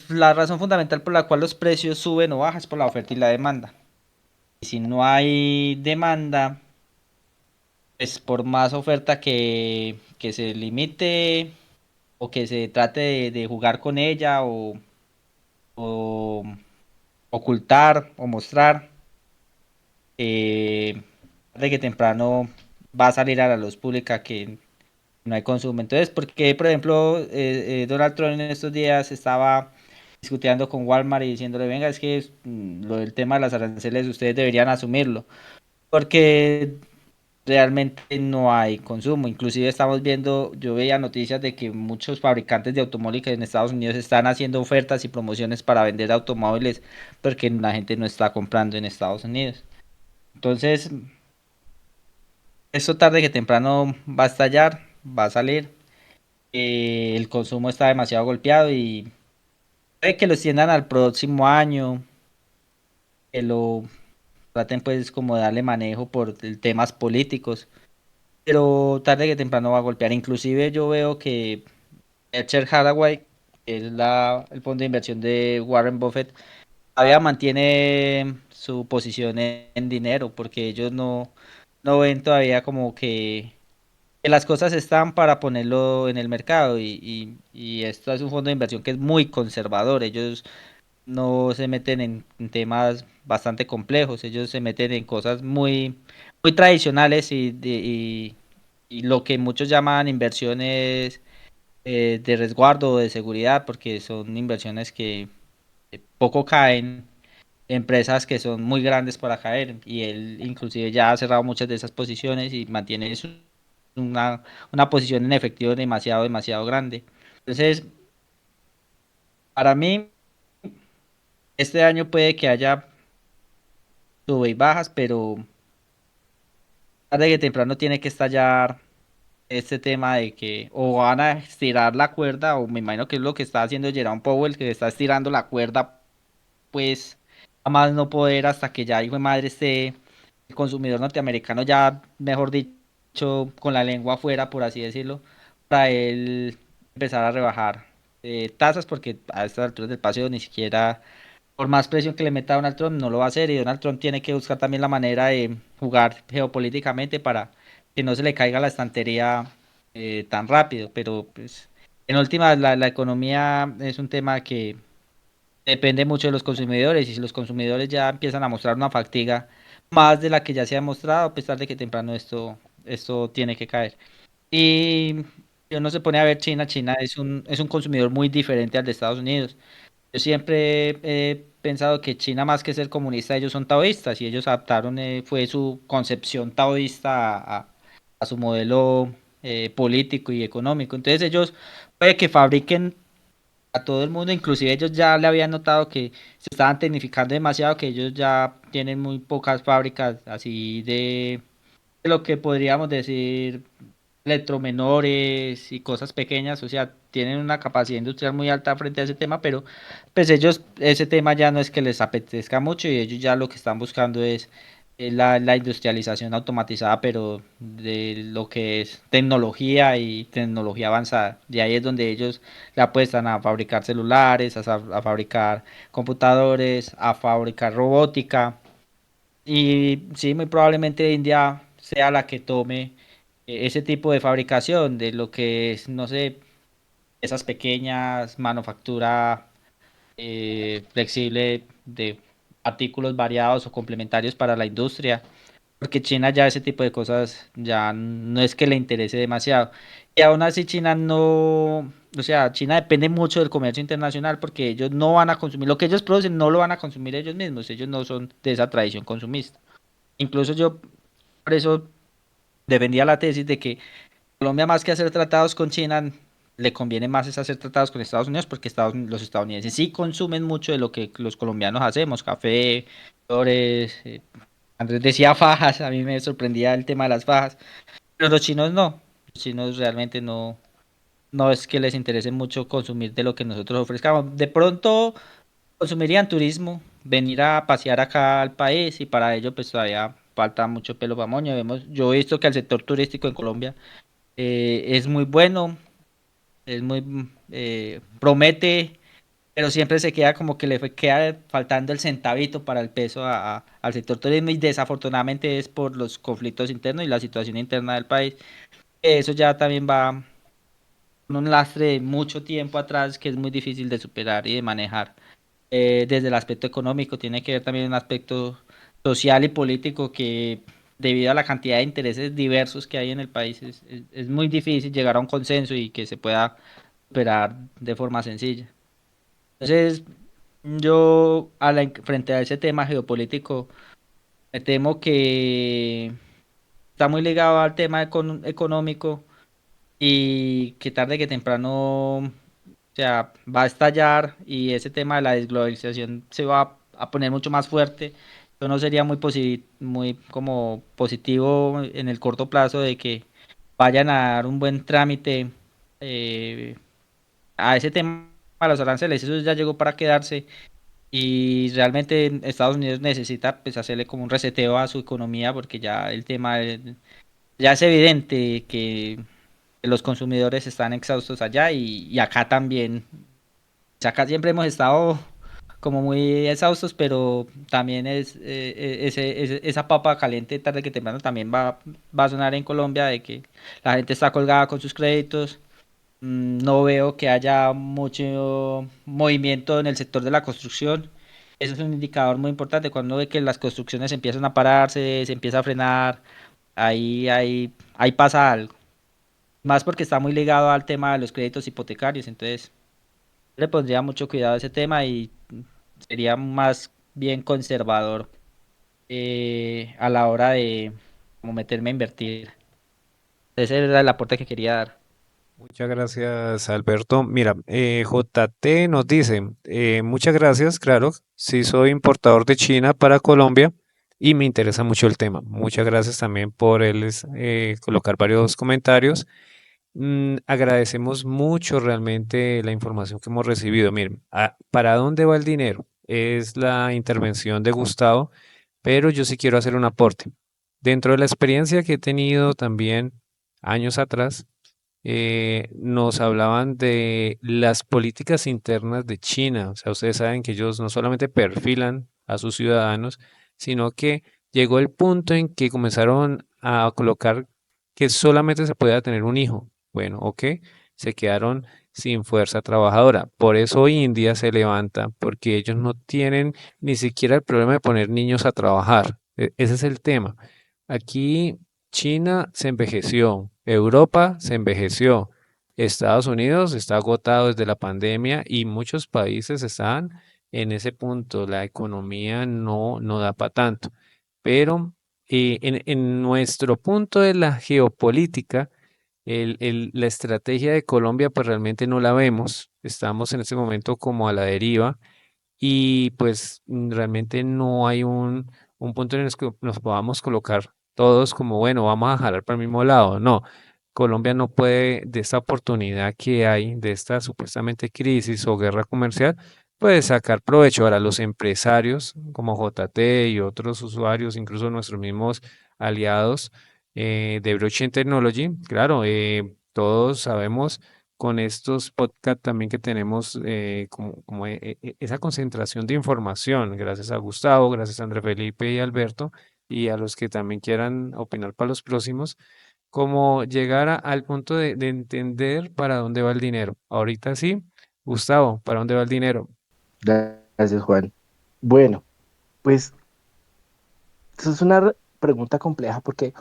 la razón fundamental por la cual los precios suben o bajan es por la oferta y la demanda. Y si no hay demanda, pues por más oferta que se limite o que se trate de jugar con ella o ocultar o mostrar, de que temprano va a salir a la luz pública que no hay consumo. Entonces, porque, por ejemplo, Donald Trump en estos días estaba discutiendo con Walmart y diciéndole, venga, es que lo del tema de las aranceles ustedes deberían asumirlo, porque realmente no hay consumo. Inclusive estamos viendo, yo veía noticias de que muchos fabricantes de automóviles en Estados Unidos están haciendo ofertas y promociones para vender automóviles porque la gente no está comprando en Estados Unidos. Entonces, esto tarde que temprano va a estallar, va a salir. El consumo está demasiado golpeado y puede que lo extiendan al próximo año, que lo traten pues como de darle manejo por temas políticos, pero tarde que temprano va a golpear. Inclusive yo veo que Berkshire Hathaway, que es el fondo de inversión de Warren Buffett, todavía mantiene su posición en dinero, porque ellos no ven todavía como que las cosas están para ponerlo en el mercado y esto es un fondo de inversión que es muy conservador. Ellos no se meten en temas bastante complejos, ellos se meten en cosas muy tradicionales y lo que muchos llaman inversiones de resguardo o de seguridad, porque son inversiones que poco caen, empresas que son muy grandes para caer, y él inclusive ya ha cerrado muchas de esas posiciones y mantiene una posición en efectivo demasiado grande. Entonces, para mí, este año puede que haya sube y bajas, pero tarde que temprano tiene que estallar este tema de que o van a estirar la cuerda, o me imagino que es lo que está haciendo Jerome Powell, que está estirando la cuerda, pues a más no poder hasta que ya, hijo de madre, esté el consumidor norteamericano ya, mejor dicho, con la lengua afuera, por así decirlo, para él empezar a rebajar tasas, porque a estas alturas del paseo ni siquiera, por más presión que le meta a Donald Trump, no lo va a hacer, y Donald Trump tiene que buscar también la manera de jugar geopolíticamente para que no se le caiga la estantería tan rápido, pero pues en última la economía es un tema que depende mucho de los consumidores, y si los consumidores ya empiezan a mostrar una fatiga más de la que ya se ha mostrado, pues tarde que temprano esto tiene que caer. Y uno se pone a ver China es un consumidor muy diferente al de Estados Unidos. Yo siempre he pensado que China, más que ser comunista, ellos son taoístas, y ellos adaptaron, fue su concepción taoísta a su modelo político y económico. Entonces ellos puede que fabriquen a todo el mundo, inclusive ellos ya le habían notado que se estaban tecnificando demasiado, que ellos ya tienen muy pocas fábricas así lo que podríamos decir electromenores y cosas pequeñas, o sea, tienen una capacidad industrial muy alta frente a ese tema, pero pues ellos, ese tema ya no es que les apetezca mucho y ellos ya lo que están buscando es la industrialización automatizada, pero de lo que es tecnología y tecnología avanzada. De ahí es donde ellos le apuestan a fabricar celulares, a fabricar computadores, a fabricar robótica. Y sí, muy probablemente India sea la que tome ese tipo de fabricación de lo que es, no sé, esas pequeñas manufactura flexible de artículos variados o complementarios para la industria, porque China ya ese tipo de cosas ya no es que le interese demasiado. Y aún así China no, o sea, China depende mucho del comercio internacional porque ellos no van a consumir, lo que ellos producen no lo van a consumir ellos mismos, ellos no son de esa tradición consumista. Incluso yo por eso defendía la tesis de que Colombia más que hacer tratados con China, le conviene más es hacer tratados con Estados Unidos porque los estadounidenses sí consumen mucho de lo que los colombianos hacemos, café, flores, Andrés decía fajas, a mí me sorprendía el tema de las fajas, pero los chinos no, los chinos realmente no, no es que les interese mucho consumir de lo que nosotros ofrezcamos. De pronto consumirían turismo, venir a pasear acá al país y para ello pues todavía falta mucho pelo para moño. Yo he visto que el sector turístico en Colombia es muy bueno, es muy promete, pero siempre se queda como que queda faltando el centavito para el peso al sector turismo y desafortunadamente es por los conflictos internos y la situación interna del país. Eso ya también va con un lastre de mucho tiempo atrás que es muy difícil de superar y de manejar. Desde el aspecto económico, tiene que ver también un aspecto social y político que debido a la cantidad de intereses diversos que hay en el país es muy difícil llegar a un consenso y que se pueda superar de forma sencilla. Entonces, yo frente a ese tema geopolítico, me temo que está muy ligado al tema económico y que tarde que temprano, o sea, va a estallar y ese tema de la desglobalización se va a poner mucho más fuerte. Yo no sería muy como positivo en el corto plazo de que vayan a dar un buen trámite eh, a ese tema de los aranceles. Eso ya llegó para quedarse y realmente Estados Unidos necesita pues hacerle como un reseteo a su economía porque ya el tema ya es evidente que los consumidores están exhaustos allá y acá también. Acá siempre hemos estado como muy exhaustos, pero también esa papa caliente tarde que temprano también va a sonar en Colombia de que la gente está colgada con sus créditos. No veo que haya mucho movimiento en el sector de la construcción. Eso es un indicador muy importante. Cuando uno ve que las construcciones empiezan a pararse, se empieza a frenar, ahí pasa algo. Más porque está muy ligado al tema de los créditos hipotecarios. Entonces, le pondría mucho cuidado a ese tema y sería más bien conservador a la hora de como meterme a invertir. Ese era el aporte que quería dar. Muchas gracias, Alberto. Mira, JT nos dice, muchas gracias, claro, sí soy importador de China para Colombia y me interesa mucho el tema. Muchas gracias también por colocar varios comentarios. Agradecemos mucho realmente la información que hemos recibido. Miren, ¿para dónde va el dinero? Es la intervención de Gustavo, pero yo sí quiero hacer un aporte. Dentro de la experiencia que he tenido también años atrás, nos hablaban de las políticas internas de China. O sea, ustedes saben que ellos no solamente perfilan a sus ciudadanos, sino que llegó el punto en que comenzaron a colocar que solamente se podía tener un hijo. Bueno, ok, se quedaron sin fuerza trabajadora. Por eso India se levanta, porque ellos no tienen ni siquiera el problema de poner niños a trabajar. Ese es el tema. Aquí China se envejeció, Europa se envejeció, Estados Unidos está agotado desde la pandemia y muchos países están en ese punto. La economía no da para tanto. Pero en nuestro punto de la geopolítica, la estrategia de Colombia pues realmente no la vemos. Estamos en este momento como a la deriva y pues realmente no hay un punto en el que nos podamos colocar todos como, bueno, vamos a jalar para el mismo lado. No, Colombia no puede, de esta oportunidad que hay, de esta supuestamente crisis o guerra comercial, pues sacar provecho. Ahora los empresarios como JT y otros usuarios, incluso nuestros mismos aliados de Blockchain Technology, claro, todos sabemos con estos podcasts también que tenemos esa concentración de información, gracias a Gustavo, gracias a André Felipe y Alberto, y a los que también quieran opinar para los próximos, como llegar al punto de entender para dónde va el dinero. Ahorita sí, Gustavo, ¿para dónde va el dinero? Gracias, Juan. Bueno, pues eso es una pregunta compleja porque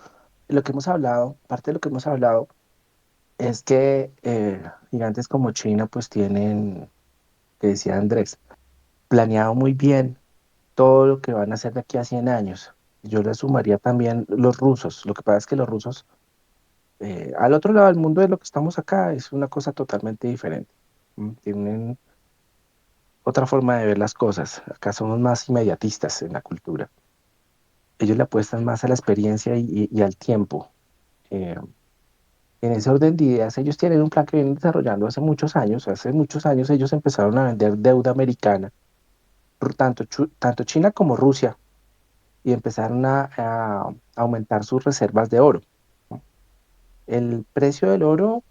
lo que hemos hablado, parte de lo que hemos hablado es que gigantes como China pues tienen, que decía Andrés, planeado muy bien todo lo que van a hacer de aquí a 100 años. Yo le sumaría también los rusos. Lo que pasa es que los rusos, al otro lado del mundo de lo que estamos acá, es una cosa totalmente diferente. Tienen otra forma de ver las cosas. Acá somos más inmediatistas en la cultura. Ellos le apuestan más a la experiencia y al tiempo. Eh, en ese orden de ideas, ellos tienen un plan que vienen desarrollando hace muchos años. Hace muchos años ellos empezaron a vender deuda americana, por tanto China como Rusia, y empezaron a aumentar sus reservas de oro. El precio del oro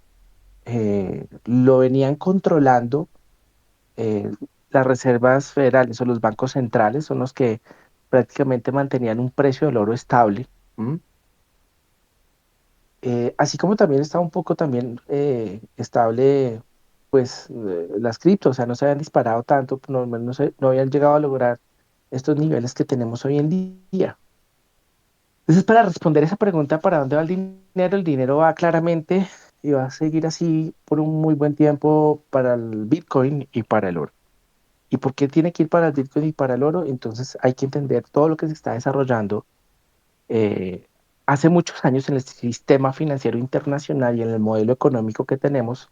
lo venían controlando eh, las reservas federales o los bancos centrales, son los que prácticamente mantenían un precio del oro estable. ¿M? Así como también estaba un poco también estable, pues las criptos, o sea, no se habían disparado tanto, no habían llegado a lograr estos niveles que tenemos hoy en día. Entonces, para responder esa pregunta, ¿para dónde va el dinero? El dinero va claramente y va a seguir así por un muy buen tiempo para el Bitcoin y para el oro. ¿Y por qué tiene que ir para el Bitcoin y para el oro? Entonces hay que entender todo lo que se está desarrollando eh, hace muchos años en el sistema financiero internacional y en el modelo económico que tenemos,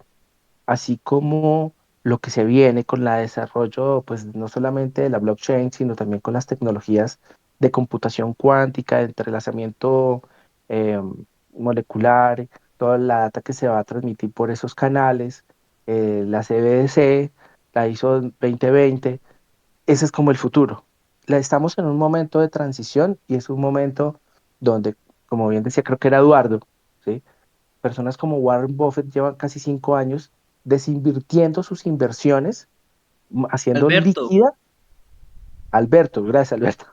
así como lo que se viene con la desarrollo, pues no solamente de la blockchain, sino también con las tecnologías de computación cuántica, de entrelazamiento eh, molecular, toda la data que se va a transmitir por esos canales, la CBDC, la ISO 2020, ese es como el futuro. Estamos en un momento de transición y es un momento donde, como bien decía, creo que era Eduardo, ¿sí? Personas como Warren Buffett llevan casi 5 años desinvirtiendo sus inversiones, haciendo Alberto, líquida. Alberto, gracias Alberto.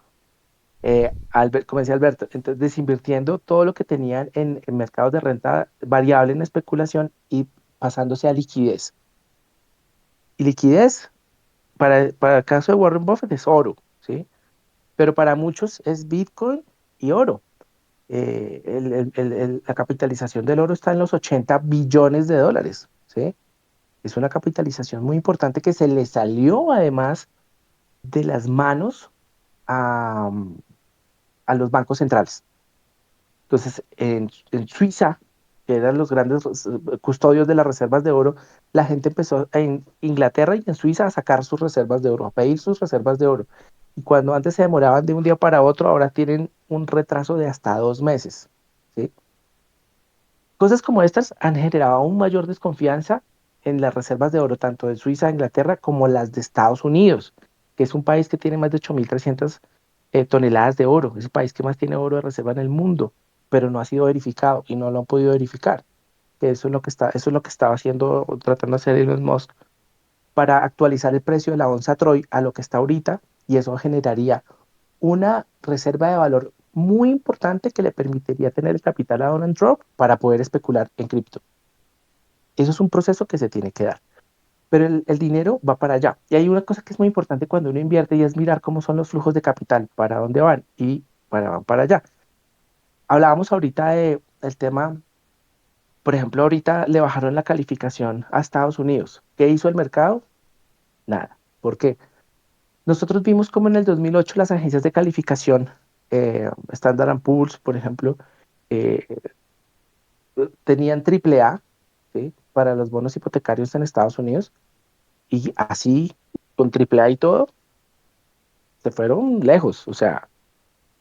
Como decía Alberto, entonces desinvirtiendo todo lo que tenían en mercados de renta variable en especulación y pasándose a liquidez. Y liquidez, para el caso de Warren Buffett, es oro, ¿sí? Pero para muchos es Bitcoin y oro. La capitalización del oro está en los 80 billones de dólares, ¿sí? Es una capitalización muy importante que se le salió además de las manos a, a los bancos centrales. Entonces, en Suiza, que eran los grandes custodios de las reservas de oro, la gente empezó en Inglaterra y en Suiza a sacar sus reservas de oro, a pedir sus reservas de oro. Y cuando antes se demoraban de un día para otro, ahora tienen un retraso de hasta 2 meses. ¿Sí? Cosas como estas han generado aún mayor desconfianza en las reservas de oro, tanto de Suiza, Inglaterra, como las de Estados Unidos, que es un país que tiene más de 8.300 toneladas de oro. Es el país que más tiene oro de reserva en el mundo, pero no ha sido verificado y no lo han podido verificar. Que eso es lo que estaba haciendo, o tratando de hacer Elon Musk para actualizar el precio de la onza Troy a lo que está ahorita, y eso generaría una reserva de valor muy importante que le permitiría tener el capital a Donald Trump para poder especular en cripto. Eso es un proceso que se tiene que dar. Pero el dinero va para allá. Y hay una cosa que es muy importante cuando uno invierte y es mirar cómo son los flujos de capital, para dónde van y van para allá. Hablábamos ahorita del tema, por ejemplo, ahorita le bajaron la calificación a Estados Unidos. ¿Qué hizo el mercado? Nada. ¿Por qué? Nosotros vimos como en el 2008 las agencias de calificación, Standard Poor's, por ejemplo, eh, tenían triple A, ¿sí? Para los bonos hipotecarios en Estados Unidos, y así, con triple A y todo, se fueron lejos, o sea,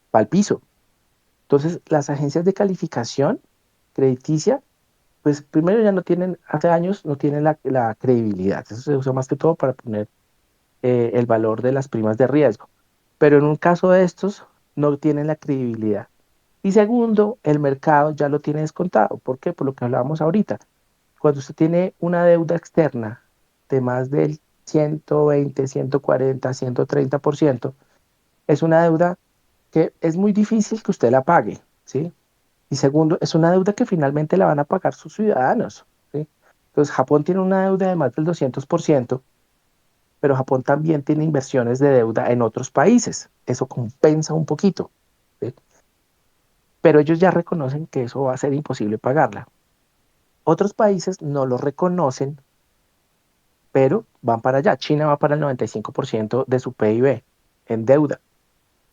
para el piso. Entonces, las agencias de calificación crediticia, pues primero ya no tienen, hace años no tienen la credibilidad. Eso se usa más que todo para poner el valor de las primas de riesgo. Pero en un caso de estos, no tienen la credibilidad. Y segundo, el mercado ya lo tiene descontado. ¿Por qué? Por lo que hablábamos ahorita. Cuando usted tiene una deuda externa de más del 120, 140, 130%, es una deuda que es muy difícil que usted la pague, ¿sí? Y segundo, es una deuda que finalmente la van a pagar sus ciudadanos, ¿sí? Entonces, Japón tiene una deuda de más del 200%, pero Japón también tiene inversiones de deuda en otros países. Eso compensa un poquito, ¿sí? Pero ellos ya reconocen que eso va a ser imposible pagarla. Otros países no lo reconocen, pero van para allá. China va para el 95% de su PIB en deuda.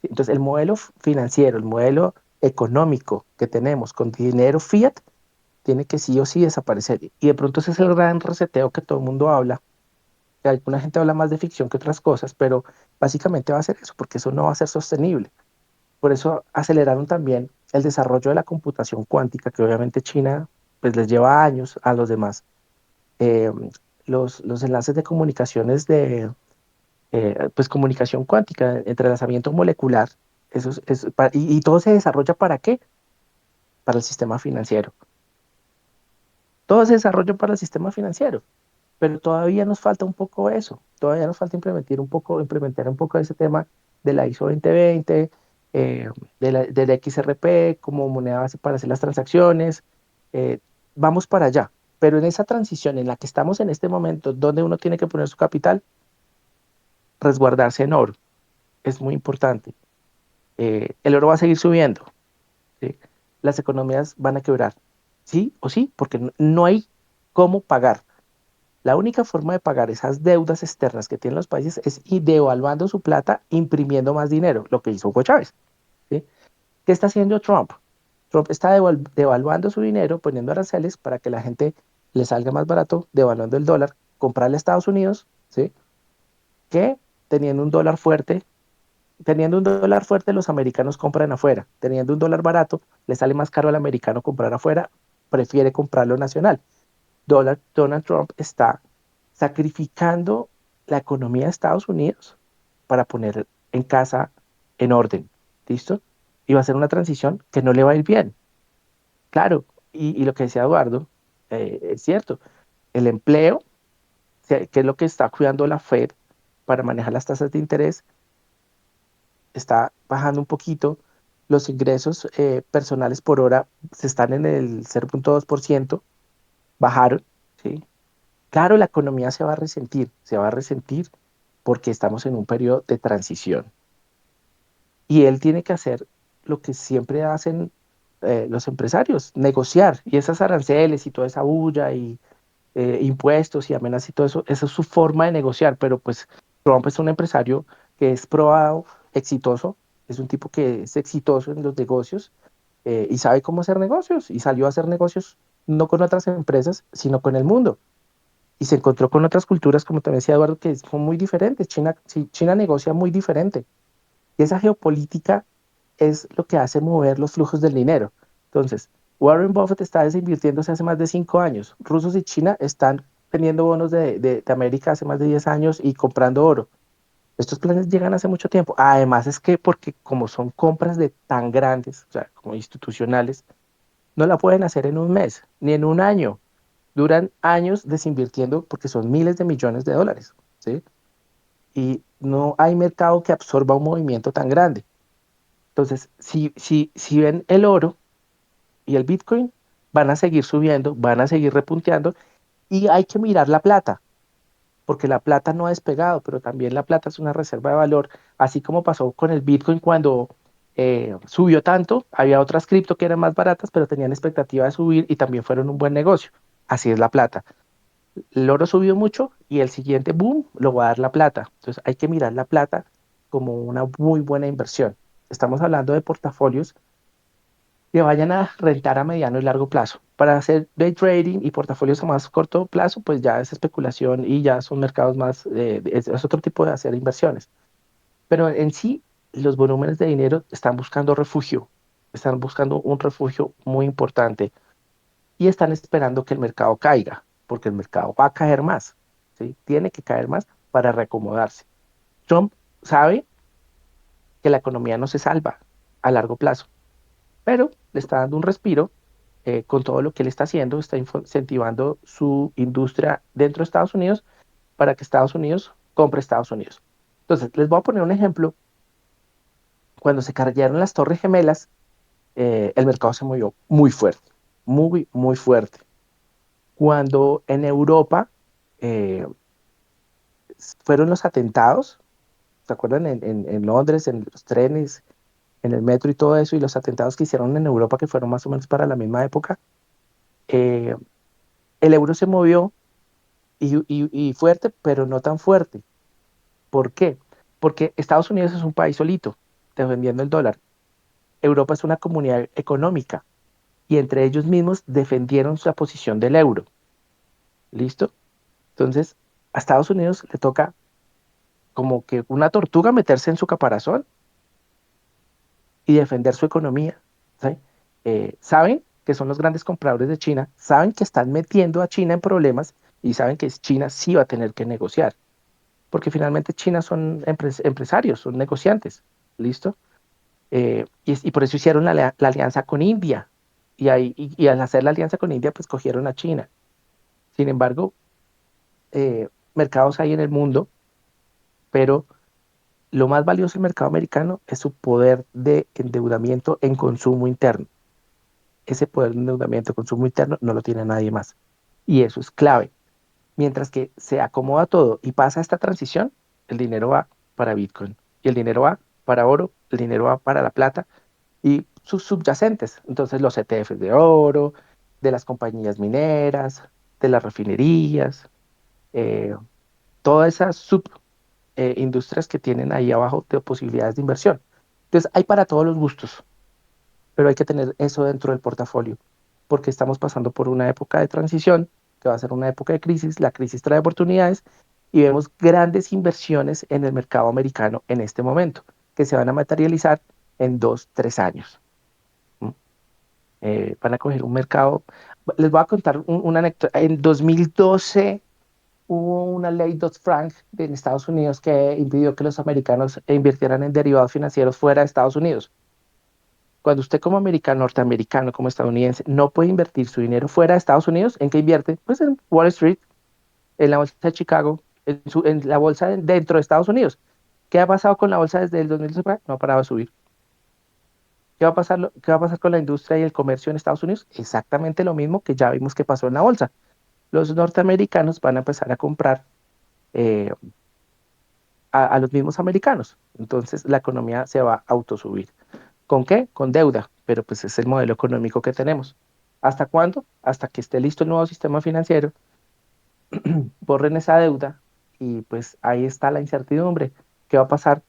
Entonces, el modelo financiero, el modelo económico que tenemos con dinero fiat, tiene que sí o sí desaparecer. Y de pronto ese es el gran reseteo que todo el mundo habla. Que alguna gente habla más de ficción que otras cosas, pero básicamente va a ser eso, porque eso no va a ser sostenible. Por eso aceleraron también el desarrollo de la computación cuántica, que obviamente China pues les lleva años a los demás. Eh, los enlaces de comunicaciones pues comunicación cuántica, entrelazamiento molecular, y todo se desarrolla ¿para qué? Para el sistema financiero. Todo se desarrolla para el sistema financiero, pero todavía nos falta un poco eso, todavía nos falta implementar un poco ese tema de la ISO 2020, del XRP como moneda base para hacer las transacciones. eh, Vamos para allá, pero en esa transición en la que estamos en este momento, donde uno tiene que poner su capital, resguardarse en oro, es muy importante. El oro va a seguir subiendo, ¿sí? Las economías van a quebrar, sí o sí, porque no hay cómo pagar. La única forma de pagar esas deudas externas que tienen los países es devaluando su plata, imprimiendo más dinero, lo que hizo Hugo Chávez, ¿sí? ¿Qué está haciendo Trump? Trump está devaluando su dinero, poniendo aranceles para que la gente le salga más barato, devaluando el dólar, comprarle a Estados Unidos, ¿sí? Que teniendo un dólar fuerte, los americanos compran afuera. Teniendo un dólar barato, le sale más caro al americano comprar afuera, prefiere comprarlo nacional. Donald Trump está sacrificando la economía de Estados Unidos para poner en casa en orden. ¿Listo? Y va a ser una transición que no le va a ir bien. Claro, y lo que decía Eduardo, es cierto. El empleo, que es lo que está cuidando la Fed para manejar las tasas de interés, está bajando un poquito. Los ingresos personales por hora se están en el 0,2%, bajaron, ¿sí? Claro, la economía se va a resentir porque estamos en un periodo de transición. Y él tiene que hacer lo que siempre hacen los empresarios, negociar. Y esas aranceles y toda esa bulla y impuestos y amenazas y todo eso, esa es su forma de negociar. Pero pues Trump es un empresario que es probado, exitoso, es un tipo que es exitoso en los negocios y sabe cómo hacer negocios. Y salió a hacer negocios no con otras empresas, sino con el mundo y se encontró con otras culturas, como también decía Eduardo, que son muy diferentes. China, sí, China negocia muy diferente. Y esa geopolítica es lo que hace mover los flujos del dinero. Entonces, Warren Buffett está desinvirtiéndose hace más de 5 años. Rusos y China están teniendo bonos de América hace más de 10 años y comprando oro. Estos planes llegan hace mucho tiempo. Además es que porque como son compras de tan grandes, o sea, como institucionales, no la pueden hacer en un mes, ni en un año. Duran años desinvirtiendo porque son miles de millones de dólares, ¿sí? Y no hay mercado que absorba un movimiento tan grande. Entonces, si ven el oro y el Bitcoin, van a seguir subiendo, van a seguir repunteando y hay que mirar la plata, porque la plata no ha despegado, pero también la plata es una reserva de valor, así como pasó con el Bitcoin cuando subió tanto, había otras cripto que eran más baratas, pero tenían expectativa de subir y también fueron un buen negocio. Así es la plata. El oro subió mucho y el siguiente boom lo va a dar la plata. Entonces hay que mirar la plata como una muy buena inversión. Estamos hablando de portafolios que vayan a rentar a mediano y largo plazo. Para hacer day trading y portafolios a más corto plazo, pues ya es especulación y ya son mercados más, es otro tipo de hacer inversiones. Pero en sí, los volúmenes de dinero están buscando refugio. están buscando un refugio muy importante y están esperando que el mercado caiga, porque el mercado va a caer más, ¿sí? Tiene que caer más para reacomodarse. Trump sabe que la economía no se salva a largo plazo, pero le está dando un respiro con todo lo que él está haciendo, está incentivando su industria dentro de Estados Unidos para que Estados Unidos compre Estados Unidos. Entonces, les voy a poner un ejemplo. Cuando se cayeron las Torres Gemelas, el mercado se movió muy fuerte, muy, muy fuerte. Cuando en Europa eh, fueron los atentados, ¿se acuerdan? En Londres, en los trenes, en el metro y todo eso, y los atentados que hicieron en Europa, que fueron más o menos para la misma época, eh, el euro se movió y fuerte, pero no tan fuerte. ¿Por qué? Porque Estados Unidos es un país solito, defendiendo el dólar. Europa es una comunidad económica y entre ellos mismos defendieron su posición del euro. ¿Listo? Entonces, a Estados Unidos le toca como que una tortuga meterse en su caparazón y defender su economía. ¿Sí? Saben que son los grandes compradores de China, saben que están metiendo a China en problemas y saben que China sí va a tener que negociar, porque finalmente China son empresarios, son negociantes. ¿Listo? Y por eso hicieron la alianza con India. Y al hacer la alianza con India, pues cogieron a China. Sin embargo, mercados hay en el mundo, pero lo más valioso del mercado americano es su poder de endeudamiento en consumo interno. Ese poder de endeudamiento en consumo interno no lo tiene nadie más. Y eso es clave. Mientras que se acomoda todo y pasa esta transición, el dinero va para Bitcoin. Y el dinero va para oro, el dinero va para la plata y sus subyacentes. Entonces los ETFs de oro, de las compañías mineras, de las refinerías, eh, todas esas industrias que tienen ahí abajo de posibilidades de inversión. Entonces hay para todos los gustos, pero hay que tener eso dentro del portafolio, porque estamos pasando por una época de transición, que va a ser una época de crisis, la crisis trae oportunidades y vemos grandes inversiones en el mercado americano en este momento, que se van a materializar en 2, 3 años. ¿M? Van a coger un mercado. Les voy a contar una anécdota. En 2012 hubo una ley Dodd-Frank en Estados Unidos que impidió que los americanos invirtieran en derivados financieros fuera de Estados Unidos. Cuando usted como americano, norteamericano, como estadounidense, no puede invertir su dinero fuera de Estados Unidos, ¿en qué invierte? Pues en Wall Street, en la bolsa de Chicago, en la bolsa dentro de Estados Unidos. ¿Qué ha pasado con la bolsa desde el 2012? No ha parado de subir. ¿Qué va a pasar con la industria y el comercio en Estados Unidos? Exactamente lo mismo que ya vimos que pasó en la bolsa. Los norteamericanos van a empezar a comprar eh, a los mismos americanos. Entonces la economía se va a autosubir. ¿Con qué? Con deuda, pero pues es el modelo económico que tenemos. ¿Hasta cuándo? Hasta que esté listo el nuevo sistema financiero, borren esa deuda y pues ahí está la incertidumbre. ¿Qué va a pasar?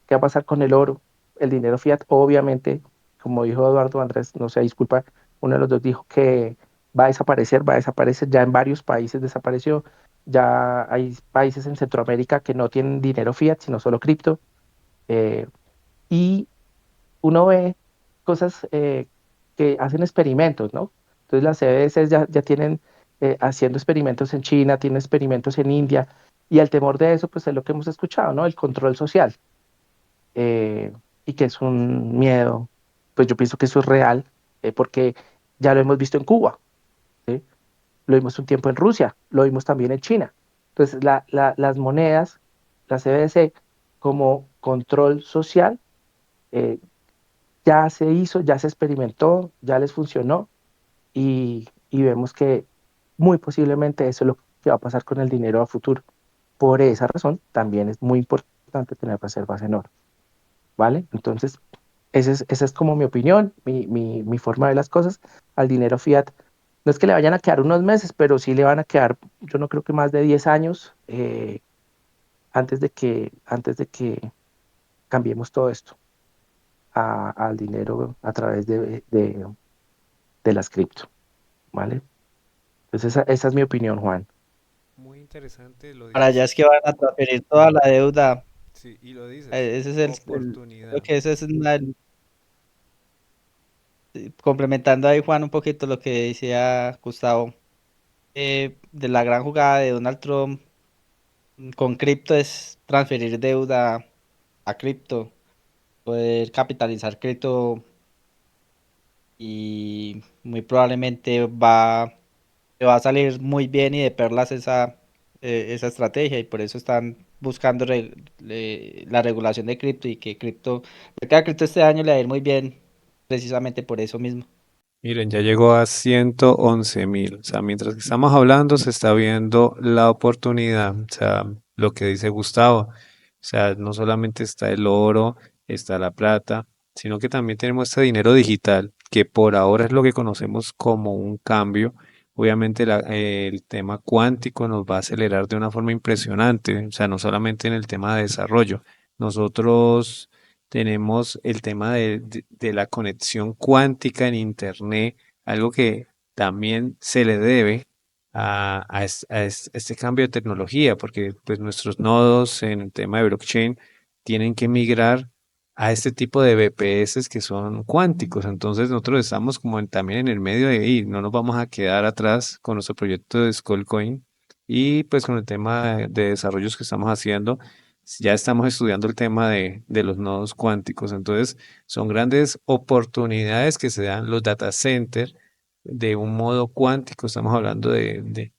¿Qué va a pasar con el oro? El dinero fiat, obviamente, como dijo Eduardo Andrés, no sé, disculpa, uno de los dos dijo que va a desaparecer, ya en varios países desapareció, ya hay países en Centroamérica que no tienen dinero fiat, sino solo cripto, eh, y uno ve cosas que hacen experimentos, ¿no? Entonces las CBDCs ya tienen haciendo experimentos en China, tienen experimentos en India, y el temor de eso, pues es lo que hemos escuchado, ¿no? El control social, eh, y que es un miedo, pues yo pienso que eso es real, porque ya lo hemos visto en Cuba, ¿sí? Lo vimos un tiempo en Rusia, lo vimos también en China. Entonces las monedas, la CBDC, como control social, eh, ya se hizo, ya se experimentó, ya les funcionó y vemos que muy posiblemente eso es lo que va a pasar con el dinero a futuro. Por esa razón, también es muy importante tener reservas en oro, ¿vale? Entonces, esa es como mi opinión, mi forma de ver las cosas al dinero fiat. No es que le vayan a quedar unos meses, pero sí le van a quedar, yo no creo que más de 10 años antes de que cambiemos todo esto al dinero a través de las cripto, ¿vale? Entonces esa es mi opinión, Juan. Muy interesante, lo Para allá dices. es que van a transferir toda la deuda. Sí, y lo dices. Ese es creo Oportunidad. que ese es complementando ahí, Juan, un poquito lo que decía Gustavo, de la gran jugada de Donald Trump con cripto es transferir deuda a cripto, poder capitalizar cripto y muy probablemente le va a salir muy bien y de perlas esa estrategia y por eso están buscando la regulación de cripto y que el mercado de cripto este año le va a ir muy bien precisamente por eso mismo. Miren, ya llegó a 111.000. O sea, mientras que estamos hablando, se está viendo la oportunidad. O sea, lo que dice Gustavo. O sea, no solamente está el oro, está la plata, sino que también tenemos este dinero digital, que por ahora es lo que conocemos como un cambio. Obviamente el tema cuántico nos va a acelerar de una forma impresionante. O sea, no solamente en el tema de desarrollo. Nosotros tenemos el tema de la conexión cuántica en Internet, algo que también se le debe este cambio de tecnología, porque pues nuestros nodos en el tema de blockchain tienen que migrar a este tipo de BPS que son cuánticos. Entonces nosotros estamos como también en el medio de ahí, no nos vamos a quedar atrás con nuestro proyecto de Skullcoin y pues con el tema de desarrollos que estamos haciendo ya estamos estudiando el tema de los nodos cuánticos. Entonces, son grandes oportunidades que se dan los data centers de un modo cuántico. Estamos hablando o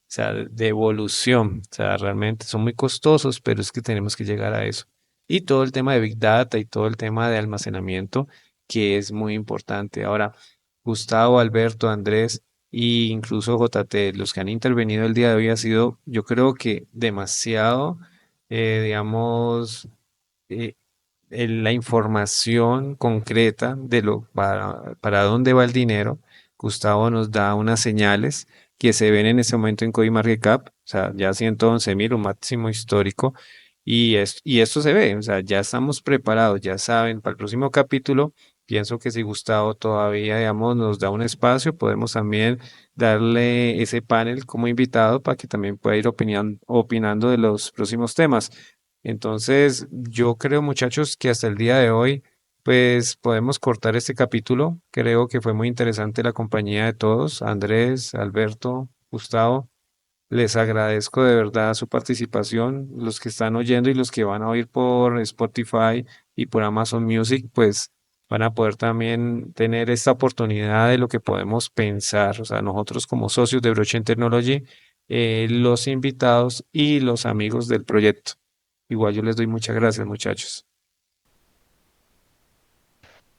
sea, de evolución. O sea, realmente son muy costosos, pero es que tenemos que llegar a eso. Y todo el tema de Big Data y todo el tema de almacenamiento, que es muy importante. Ahora, Gustavo, Alberto, Andrés e incluso JT, los que han intervenido el día de hoy ha sido, yo creo que demasiado digamos, eh, la información concreta de para dónde va el dinero. Gustavo nos da unas señales que se ven en este momento en CoinMarketCap, o sea, ya 111.000, un máximo histórico, y esto se ve, o sea, ya estamos preparados, ya saben, para el próximo capítulo, pienso que si Gustavo todavía, digamos, nos da un espacio, podemos también darle ese panel como invitado para que también pueda ir opinando de los próximos temas. Entonces, yo creo, muchachos, que hasta el día de hoy, pues podemos cortar este capítulo. Creo que fue muy interesante la compañía de todos, Andrés, Alberto, Gustavo. Les agradezco de verdad su participación. Los que están oyendo y los que van a oír por Spotify y por Amazon Music, pues van a poder también tener esta oportunidad de lo que podemos pensar. O sea, nosotros como socios de Blockchain Technology, los invitados y los amigos del proyecto. Igual yo les doy muchas gracias, muchachos.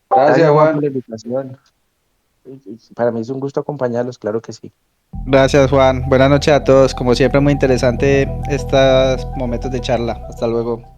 Gracias, Gracias, Juan, por Juan. la invitación. Para mí es un gusto acompañarlos, claro que sí. Gracias, Juan. Buenas noches a todos. Como siempre, muy interesante estos momentos de charla. Hasta luego.